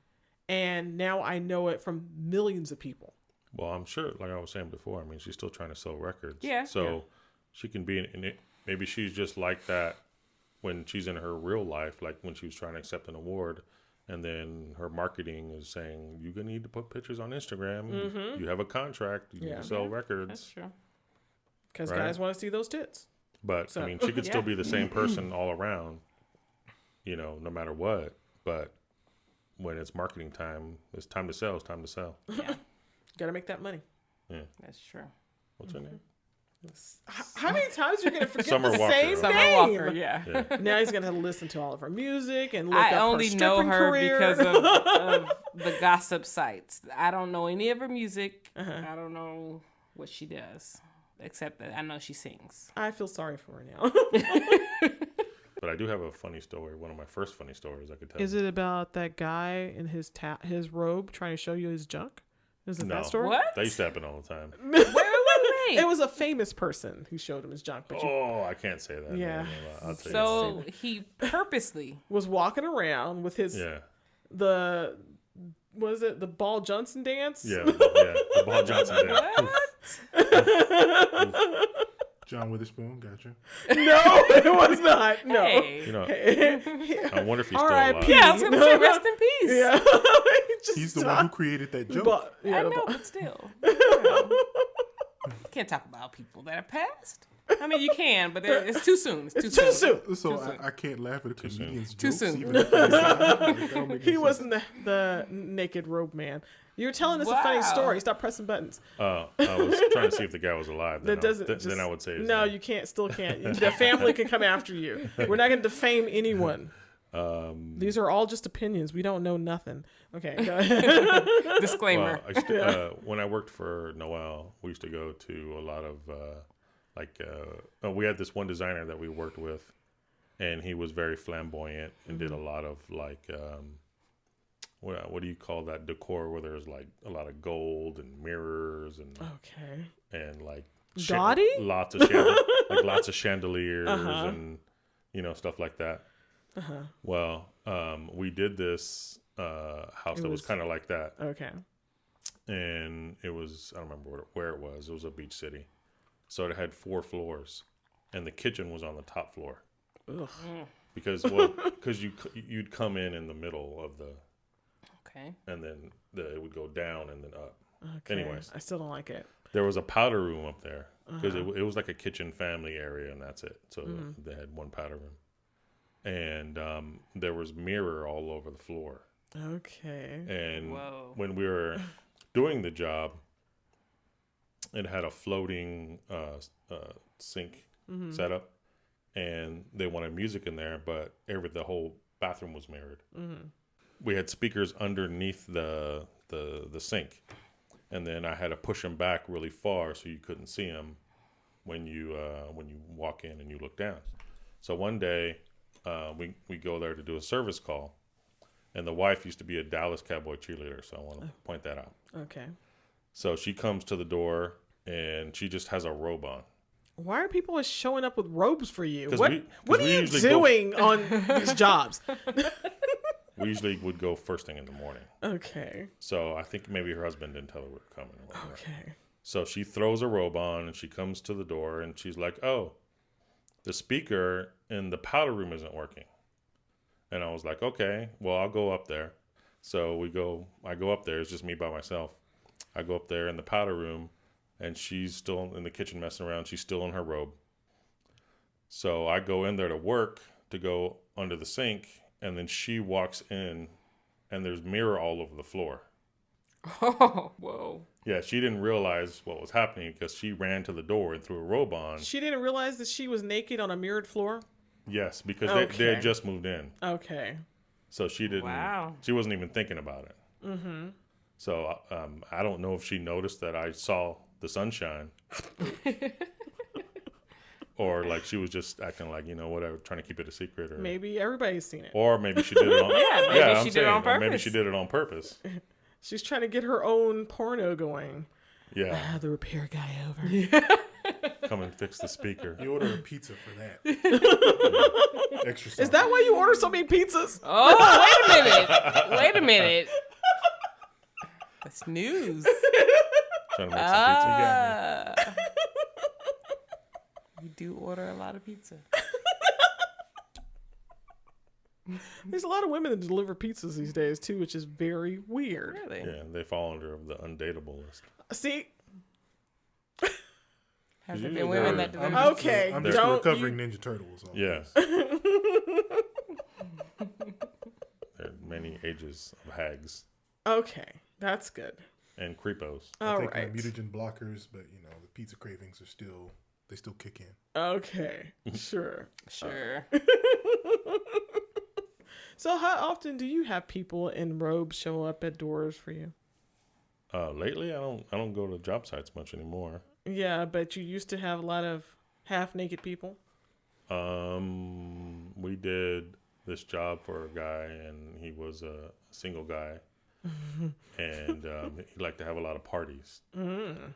And now I know it from millions of people. Well, I'm sure, like I was saying before, I mean, she's still trying to sell records. Yeah. So she can be in it. Maybe she's just like that when she's in her real life, like when she was trying to accept an award, and then her marketing is saying, you're going to need to put pictures on Instagram. Mm-hmm. You have a contract. You need to sell records. That's true. Because guys want to see those tits. But, I mean, she could still be the same person all around, no matter what. But when it's marketing time, it's time to sell. It's time to sell. Yeah. Got to make that money. Yeah. That's true. What's her name? How many times are you going to forget Summer the Walker. same Summer name? Walker, yeah. Now he's going to listen to all of her music and look I up only her know stripping her career. because of the gossip sites. I don't know any of her music. I don't know what she does, except that I know she sings. I feel sorry for her now. But I do have a funny story. One of my first funny stories I could tell. Is it about that guy in his robe trying to show you his junk? Is it that story? What? That used to happen all the time. Wait. It was a famous person who showed him his junk. But I can't say that. Yeah. I'll tell So he purposely was walking around with his the Ball Johnson dance? Yeah, the Ball Johnson dance. What? John Witherspoon, gotcha. No, it was not. No. Hey. I wonder if he's still R.I.P. alive. Yeah, I was going to say rest in peace. Yeah. He's the one who created that joke. I know, but still. Can't talk about people that have passed. I mean, you can, but it's too soon. It's too soon. So I can't laugh at a comedian's Too jokes. soon. Even if they He wasn't the naked robe man. You were telling us a funny story. Stop pressing buttons. I was trying to see if the guy was alive. Then then I would say his no, name. you can't. Still can't. The family can come after you. We're not going to defame anyone. These are all just opinions. We don't know nothing. Okay. Go ahead. Disclaimer. Well, when I worked for Noel, we used to go to a lot of we had this one designer that we worked with, and he was very flamboyant and did a lot of what do you call that decor where there's like a lot of gold and mirrors and and like gaudy lots of chandeliers and stuff like that. Well, we did this house that was kind of like that. Okay. And it was, I don't remember where it was. It was a beach city. So it had 4 floors, and the kitchen was on the top floor. Ugh. Because you'd come in the middle of the, Okay. and then it would go down and then up. Okay. Anyways, I still don't like it. there was a powder room up there because it was like a kitchen family area, and that's it. So they had one powder room, and there was mirror all over the floor. Okay. And Whoa. when we were doing the job, it had a floating sink setup, and they wanted music in there, but the whole bathroom was mirrored. We had speakers underneath the sink, and then I had to push them back really far so you couldn't see them when you walk in and you look down. So one day we go there to do a service call, and the wife used to be a Dallas Cowboy cheerleader, so I want to point that out. Okay. So she comes to the door, and she just has a robe on. Why are people always showing up with robes for you? 'Cause What we are you usually go- doing on these jobs? We usually would go first thing in the morning. Okay. So I think maybe her husband didn't tell her we were coming. Or whatever. Okay. So she throws a robe on, and she comes to the door, and she's like, "Oh, the speaker in the powder room isn't working." And I was like, "Okay, well, I'll go up there." So I go up there. It's just me by myself. I go up there in the powder room, and she's still in the kitchen messing around. She's still in her robe. So I go in there to work, to go under the sink, and then she walks in, and there's mirror all over the floor. Oh, whoa. Yeah, she didn't realize what was happening because she ran to the door and threw a robe on. She didn't realize that she was naked on a mirrored floor? Yes, because Okay. they had just moved in. Okay. So she didn't. Wow. She wasn't even thinking about it. Mm-hmm. So I don't know if she noticed that I saw the sunshine, or like she was just acting like whatever, trying to keep it a secret, or Maybe everybody's seen it. or maybe she did it on. maybe I'm she did it on saying, or maybe purpose. she did it on purpose. She's trying to get her own porno going. Yeah, Have the repair guy over. come and fix the speaker. You order a pizza for that. Extra sauce. Is that why you order so many pizzas? Oh, wait a minute. Wait a minute. That's news. Trying to make some pizza. Ah. You do order a lot of pizza. There's a lot of women that deliver pizzas these days too, which is very weird. Really? Yeah, they fall under the undateable list. See, Has there Usually been women they're- that I'm deliver? just, Okay, I'm just don't recovering Ninja Turtles. On Yeah. this. There are many ages of hags okay, that's good. and creepos. All I take right. my mutagen blockers, but the pizza cravings are still kick in. Okay, sure. Sure. So, how often do you have people in robes show up at doors for you? Lately, I don't go to job sites much anymore. Yeah, but you used to have a lot of half-naked people. We did this job for a guy, and he was a single guy, and he liked to have a lot of parties. And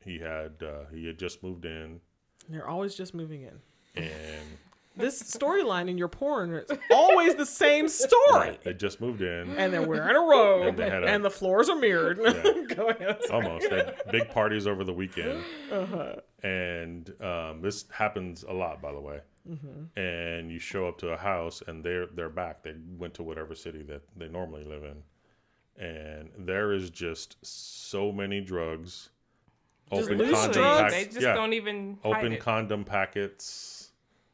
he had just moved in, They're always just moving in. and This storyline in your porn is always the same story. they just moved in. And they're wearing a robe, And they had and the floors are mirrored. Go ahead. Almost. They had big parties over the weekend. And this happens a lot, by the way. And you show up to a house, and they're back. They went to whatever city that they normally live in. And there is just so many drugs. Just Open loose condom drugs? packets. They just don't even hide Open it. condom packets.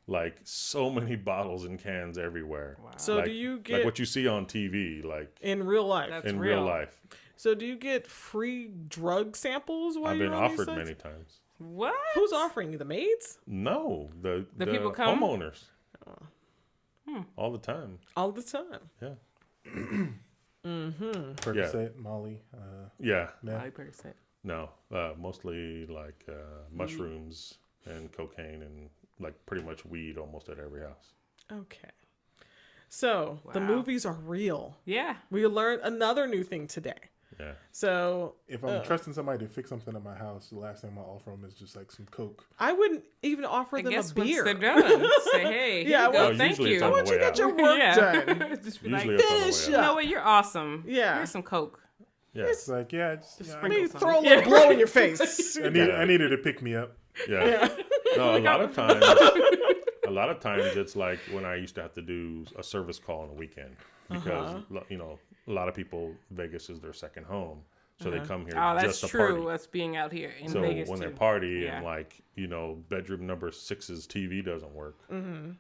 Like so many bottles and cans everywhere. Wow. So like, do you like get what you see on TV, like in real life? That's in real. real life. So do you get free drug samples while I've you're been on these offered sites? many times. What? Who's offering you? The maids? No, the people come? homeowners. All the time. All the time. Yeah. Percocet, Molly. Yeah. Meth. Molly Percocet. No. Mostly like mushrooms and cocaine and like pretty much weed almost at every house. Okay. So the Wow. movies are real. Yeah. We learned another new thing today. Yeah. So If I'm trusting somebody to fix something at my house, the last thing I offer them is just like some Coke. I wouldn't even offer I them guess a beer. once they're done, say, hey, here Yeah, you go. well, Thank usually you. it's on Why the don't you way get out. your work Yeah. done? Just be Usually like, it's on the fish way you out. know what? You're awesome. Yeah. Here's some Coke. Yeah. It's like, yeah, just, Just I, sprinkle Maybe some. throw a little blow in your face. I needed to pick me up. Yeah. No, a lot of times it's like when I used to have to do a service call on a weekend because a lot of people, Vegas is their second home. So they come here Oh, that's just to true. party. Us being out here in So Vegas when too. they're partying, Yeah. like, bedroom number 6's TV doesn't work, and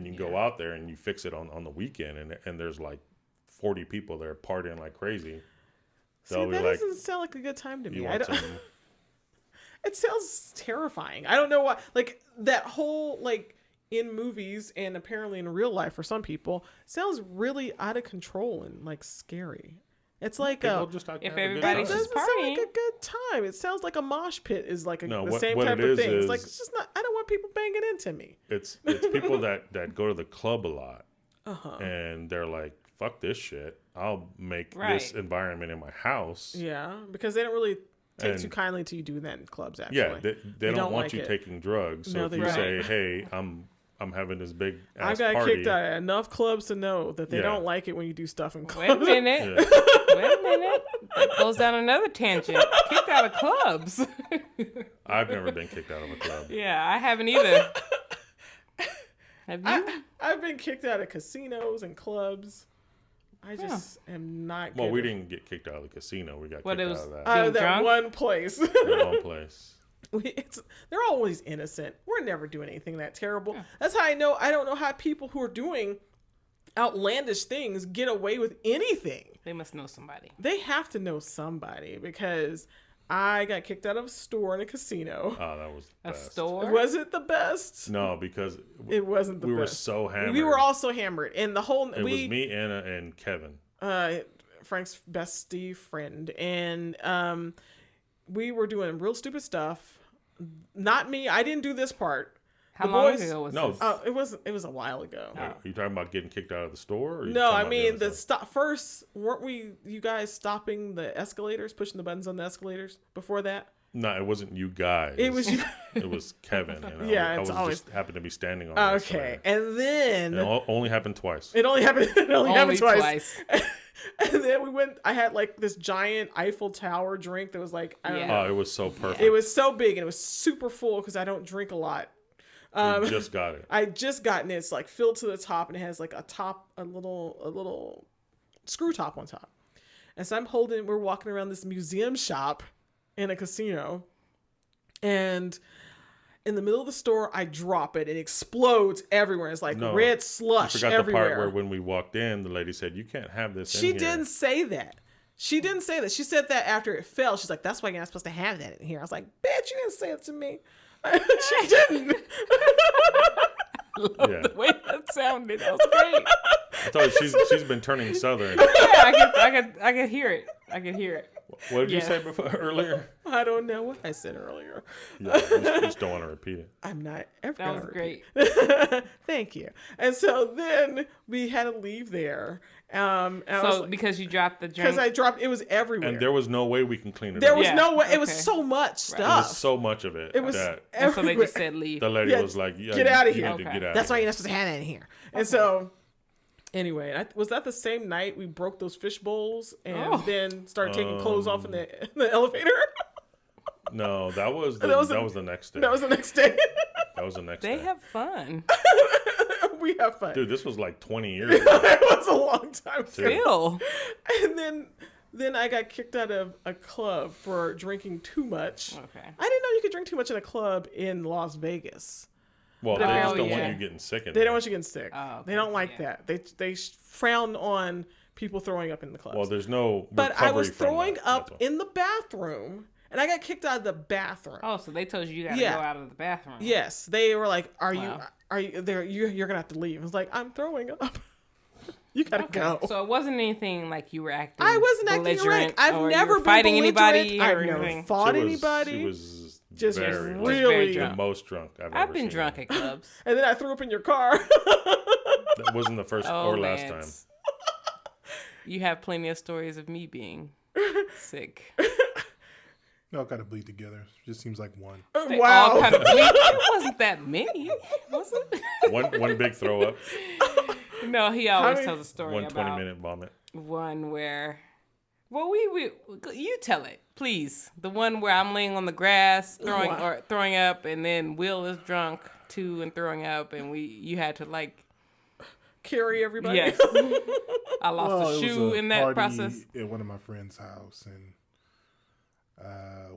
you go out there and you fix it on the weekend, and there's like 40 people there partying like crazy. See, They'll be that like, doesn't sound like a good time to me. you I want don't. some? It sounds terrifying. I don't know why. Like that whole like in movies and apparently in real life for some people sounds really out of control and like scary. It's like People just like to if have a good everybody's time. it just doesn't sound like partying. a good time. It sounds like a mosh pit is like No, the what- same what type it of thing. It's is- like it's just not. I don't want people banging into me. It's people that go to the club a lot, and they're like, fuck this shit. I'll make this Right. environment in my house. Yeah, because they don't really take And- too kindly to you do that in clubs. Actually, Yeah, they don't want like you it. taking drugs. So No, if they you don't. say, "Hey, I'm having this big I ass got party," kicked out of enough clubs to know that they Yeah. don't like it when you do stuff in Wait a clubs. minute. Yeah. Wait a minute. That goes down another tangent. Kicked out of clubs. I've never been kicked out of a club. Yeah, I haven't either. Have you? I've been kicked out of casinos and clubs. I just am not good. Well, we didn't get kicked out of the casino. We got What, kicked it was- out of that. out of being that drunk? one place. That one place. They're always innocent. We're never doing anything that terrible. That's how I know. I don't know how people who are doing outlandish things get away with anything. They must know somebody. They have to know somebody because I got kicked out of a store in a casino. Oh, that was the A best. store? Was it the best? No, because It wasn't the we were best. so hammered. We were also hammered, and the whole It was me, Anna, and Kevin. Frank's bestie friend, and we were doing real stupid stuff. Not me. I didn't do this part. How The long boys- ago was No. this? It was a while ago. Are you talking about getting kicked out of the store? Or are you No, talking I about mean other the stuff? stop first. Weren't you guys stopping the escalators, pushing the buttons on the escalators before that? No, it wasn't you guys. It was you. It was Kevin. And Yeah, I it's was always- just happened to be standing on. the Okay, escalator. and then It only happened twice. it only happened. It only happened Only twice. And then we went. I had like this giant Eiffel Tower drink that was like I don't Yeah. know. Oh, it was so perfect. It was so big and it was super full because I don't drink a lot. We just got it. I just gotten it. It's like filled to the top and it has like a little screw top on top. And so we're walking around this museum shop in a casino. And in the middle of the store, I drop it. It explodes everywhere. It's like No, red I slush forgot everywhere. the part where when we walked in, the lady said, "You can't have this." She in here." didn't say that. She didn't say that. She said that after it fell. She's like, "That's why you're not supposed to have that in here." I was like, "Bitch, you didn't say it to me." She didn't. Yeah. The way that sounded, that was great. I told you she's been turning southern. Yeah, I could hear it. I could hear it. What did you Yeah. say before earlier? I don't know what I said earlier. Yeah, you just don't want to repeat it. I'm not ever That gonna was repeat. great. Thank you. And so then we had to leave there. And So because you dropped the drink, because I dropped, it was everywhere. And there was no way we can clean it There up. was Yeah, no way. It was okay. so much It stuff. was so much of it, It was that and so they everywhere. just said leave. the lady Yeah, was like, yeah, get outta you here. need to Okay. get out That's of why here. you're not supposed to have that in here. And so, anyway, was that the same night we broke those fish bowls and then started taking clothes off in the elevator? No, that was the, That was that the- was the next day. That was the next day. That was the next They day. have fun. We have fun. Dude, this was like 20 years ago. It was a long time ago. Still. And then I got kicked out of a club for drinking too much. Okay. I didn't know you could drink too much in a club in Las Vegas. Well, they But just apparently, don't want yeah. you getting sick in They there. don't want you getting sick. Oh, okay. They don't like Yeah. that. They frown on people throwing up in the clubs. Well, there's no but I recovery was from throwing that. up That's all. in the bathroom, and I got kicked out of the bathroom. Oh, so they told you gotta Yeah. go out of the bathroom. Yes, they were like, "Are Wow. you there? You're gonna have to leave." I was like, "I'm throwing up. You gotta go." So it wasn't anything like you were acting. I wasn't acting a belligerent wreck. I've or you never were been fighting anybody. belligerent. Or I've never anything. fought She anybody. was Just very, was really. very the drunk. most drunk I've ever I've been seen. drunk at clubs. And then I threw up in your car. That wasn't the first Oh, or last Lance. You have plenty of stories of me being sick. Y'all gotta bleed together. Just seems like one. They Wow. all kind of it wasn't that many, was it? time. One big throw up, No, he always many- tells a story one about 20-minute vomit. one where. Well, we you tell it, please. The one where I'm laying on the grass throwing up, and then Will is drunk too and throwing up, and you had to like carry everybody? Yes. I lost a shoe in that process. At one of my friend's house, and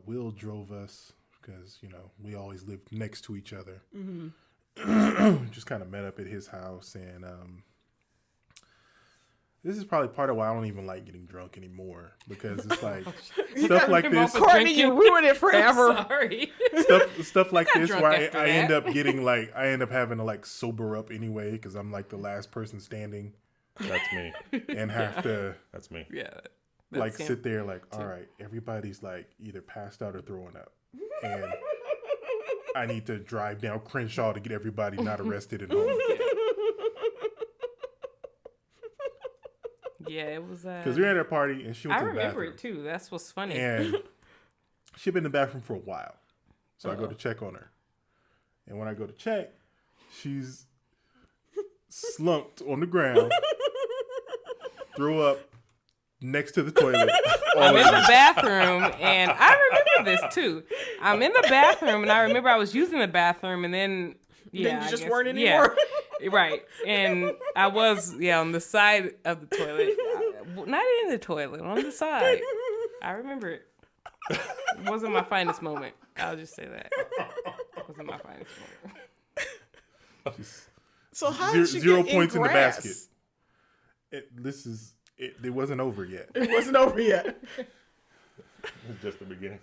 Will drove us because, you know, we always lived next to each other. Just kind of met up at his house, and this is probably part of why I don't even like getting drunk anymore, because it's like stuff like this. Courtney, you ruined it forever. Sorry. Stuff like this drunk where after I that. end up having to like sober up anyway because I'm like the last person standing That's me. and have to That's me. Yeah. like sit there like, all right, everybody's like either passed out or throwing up, and I need to drive down Crenshaw to get everybody not arrested and home. Yeah, it was. Because we were at a party and she went I to the remember bathroom. it too. That's what's funny. And she'd been in the bathroom for a while. So I go to check on her. And when I go to check, she's slumped on the ground, threw up next to the toilet. I'm in the bathroom, and I remember this too. I'm in the bathroom, and I remember I was using the bathroom, and then Then you just weren't anymore. Yeah, right. And I was on the side of the toilet, not in the toilet, on the side. I remember it. It wasn't my finest moment. I'll just say that. It wasn't my finest moment. So how did she 0 get points in the grass? basket. It wasn't over yet. It wasn't over yet. It's just the beginning.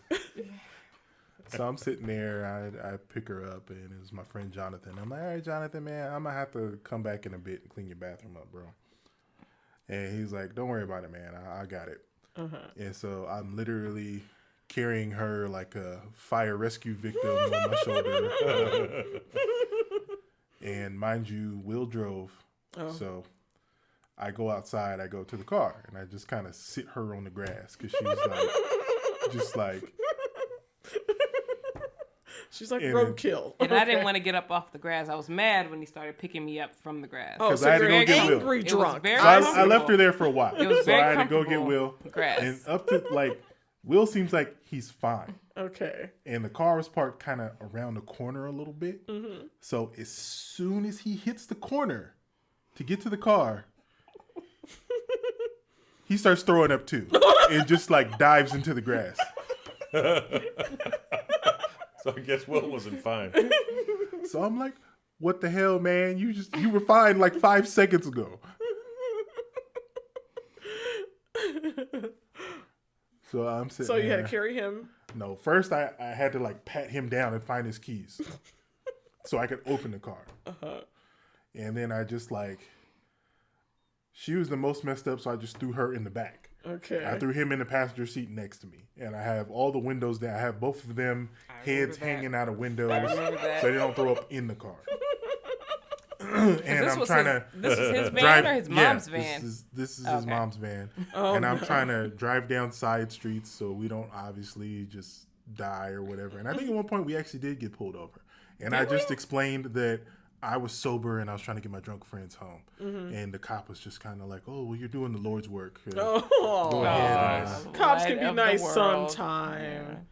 So I'm sitting there, I pick her up, and it was my friend Jonathan. I'm like, all right, Jonathan, man, I'm going to have to come back in a bit and clean your bathroom up, bro. And he's like, don't worry about it, man. I got it. And so I'm literally carrying her like a fire rescue victim on my shoulder. And mind you, Will drove. So I go outside, I go to the car, and I just kind of sit her on the grass because she's like, She's like And roadkill. And I didn't want to get up off the grass. I was mad when he started picking me up from the grass. Oh, 'Cause so I had to you're go get Will. angry It was drunk. very So I comfortable. left her there for a while. It was So very I had to go get comfortable Will. grass. And up to like, Will seems like he's fine. Okay. And the car was parked kind of around the corner a little bit. So as soon as he hits the corner to get to the car, he starts throwing up too. And just like dives into the grass. So I guess Will wasn't fine. So I'm like, what the hell, man? You were fine like 5 seconds ago. So I'm sitting So you had there. to carry him. No, first I had to like pat him down and find his keys so I could open the car. And then I just like, she was the most messed up, so I just threw her in the back. Okay. I threw him in the passenger seat next to me. And I have all the windows down. I have both of them heads that. hanging out of windows remember that. so they don't throw up in the car. And this I'm was trying his, to this was his van drive or his mom's van? This is his Okay. mom's van. Oh, And I'm trying to drive down side streets so we don't obviously just die or whatever. And I think at one point we actually did get pulled over. And I just explained that I was sober and I was trying to get my drunk friends home. And the cop was just kind of like, oh, well, you're doing the Lord's work. Go Oh. ahead. Nice. Cops can Light be of the nice world. sometime.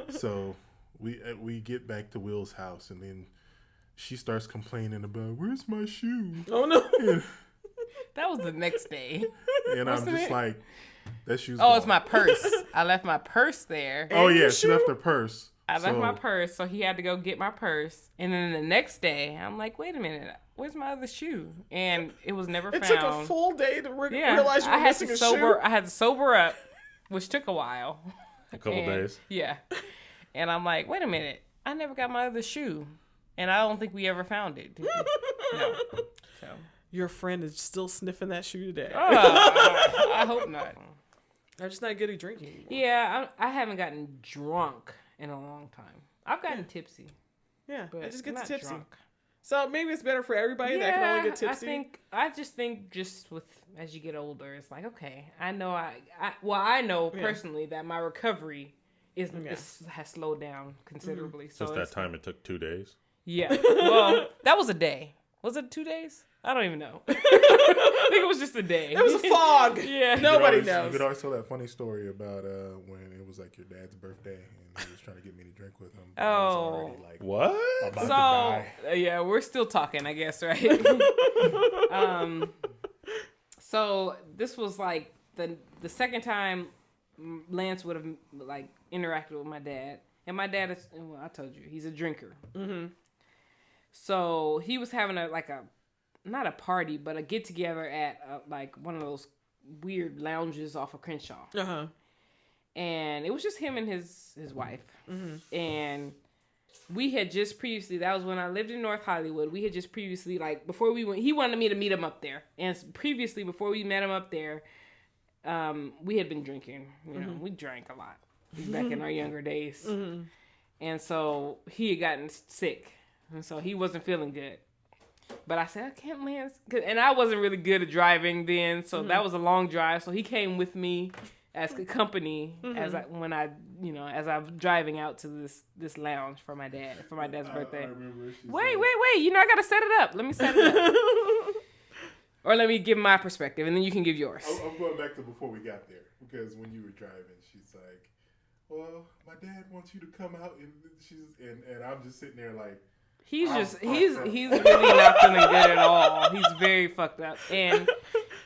So we get back to Will's house, and then she starts complaining about, where's my shoe? Oh no. That was the next day. And I'm Wasn't just it? like, that shoe's Oh, it's gone. my purse. I left my purse there. Oh, And yeah, your she left shoe? her purse. I left So- my purse, so he had to go get my purse. And then the next day, I'm like, wait a minute, where's my other shoe? And it was never It found. took a full day to Yeah, realize you were I had missing to a sober. shoe. I had to sober up, which took a while. A couple And- days. Yeah. And I'm like, wait a minute, I never got my other shoe, and I don't think we ever found it. Did we? No. So. Your friend is still sniffing that shoe today. I hope not. They're just not good at drinking anymore. Yeah, I haven't gotten drunk in a long time. I've gotten tipsy, Yeah, but I just get not tipsy. drunk. So maybe it's better for everybody that can only get tipsy. I just think with as you get older, it's like, okay, I know I know personally that my recovery has slowed down considerably. So Since that it's- time, it took 2 days. Yeah. Well, that was a day. Was it 2 days? I don't even know. I think it was just a day. It was a fog. Yeah. Nobody knows. You could always tell that funny story about when it was like your dad's birthday and he was trying to get me to drink with him. I was already, like, What? about to So die. yeah, we're still talking, I guess, right? So this was like the second time Lance would have like interacted with my dad, and my dad is, well, I told you, he's a drinker. Mm-hmm. So he was having not a party, but a get together at like one of those weird lounges off of Crenshaw. Uh-huh. And it was just him and his wife. Mm-hmm. And we had just previously, that was when I lived in North Hollywood. We had just previously, like, before we went, he wanted me to meet him up there. And previously, before we met him up there, we had been drinking. You know, we drank a lot back in our younger days. Mm-hmm. And so he had gotten sick. And so he wasn't feeling good. But I said, I can't, Lance. And I wasn't really good at driving then. So that was a long drive. So he came with me as company as I was driving out to this lounge for my dad's birthday. I remember Wait. You know, I got to set it up. Let me set it up. Or let me give my perspective, and then you can give yours. I'm going back to before we got there, because when you were driving, she's like, well, my dad wants you to come out, and I'm just sitting there like, he's really not feeling good at all. He's very fucked up. And,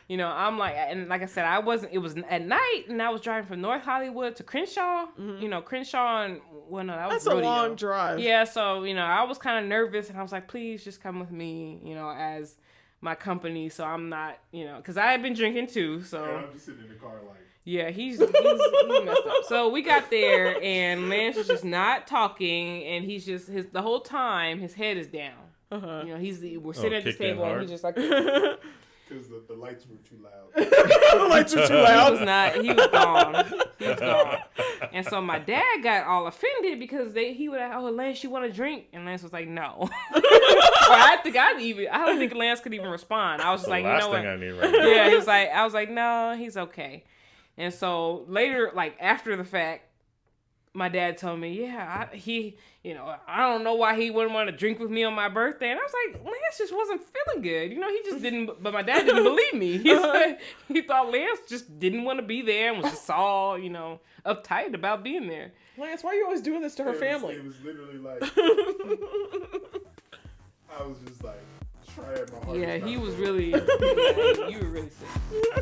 you know, I'm like, and like I said, it was at night, and I was driving from North Hollywood to Crenshaw. Mm-hmm. You know, Crenshaw, and, well, no, that was That's rodeo. a long drive. Yeah, so, you know, I was kind of nervous, and I was like, please just come with me, you know, as my company, so I'm not, you know, because I had been drinking too, so. and I'm just sitting in the car like. Yeah, he's messed up. So we got there, and Lance is just not talking, and he's just, the whole time, his head is down. Uh-huh. You know, we're sitting at this table, and he's just like. Because the lights were too loud. The lights were too loud. He was gone. He was gone. And so my dad got all offended because he would have, Lance, you want to drink? And Lance was like, no. I don't think Lance could even respond. I was just like, you know what? Last thing I need right now. Yeah, I was like, no, he's okay. And so later, like after the fact, my dad told me, I don't know why he wouldn't want to drink with me on my birthday. And I was like, Lance just wasn't feeling good. You know, he just didn't, but my dad didn't believe me. He thought Lance just didn't want to be there and was just all, you know, uptight about being there. Lance, why are you always doing this to her family? It was literally like, I was just like, trying my hardest. Yeah, he was really, you were really sick. Yeah.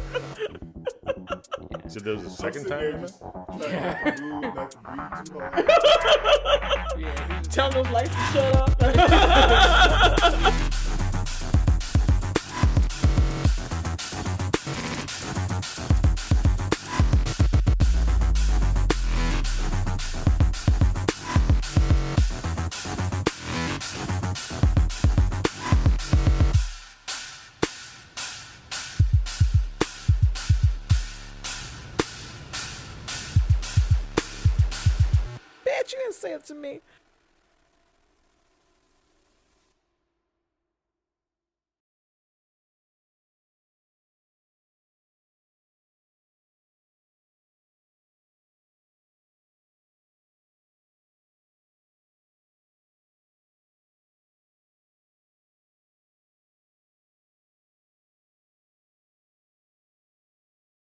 So there was a second time? Yeah. Tell those lights to shut up. Bitch, you didn't say it to me.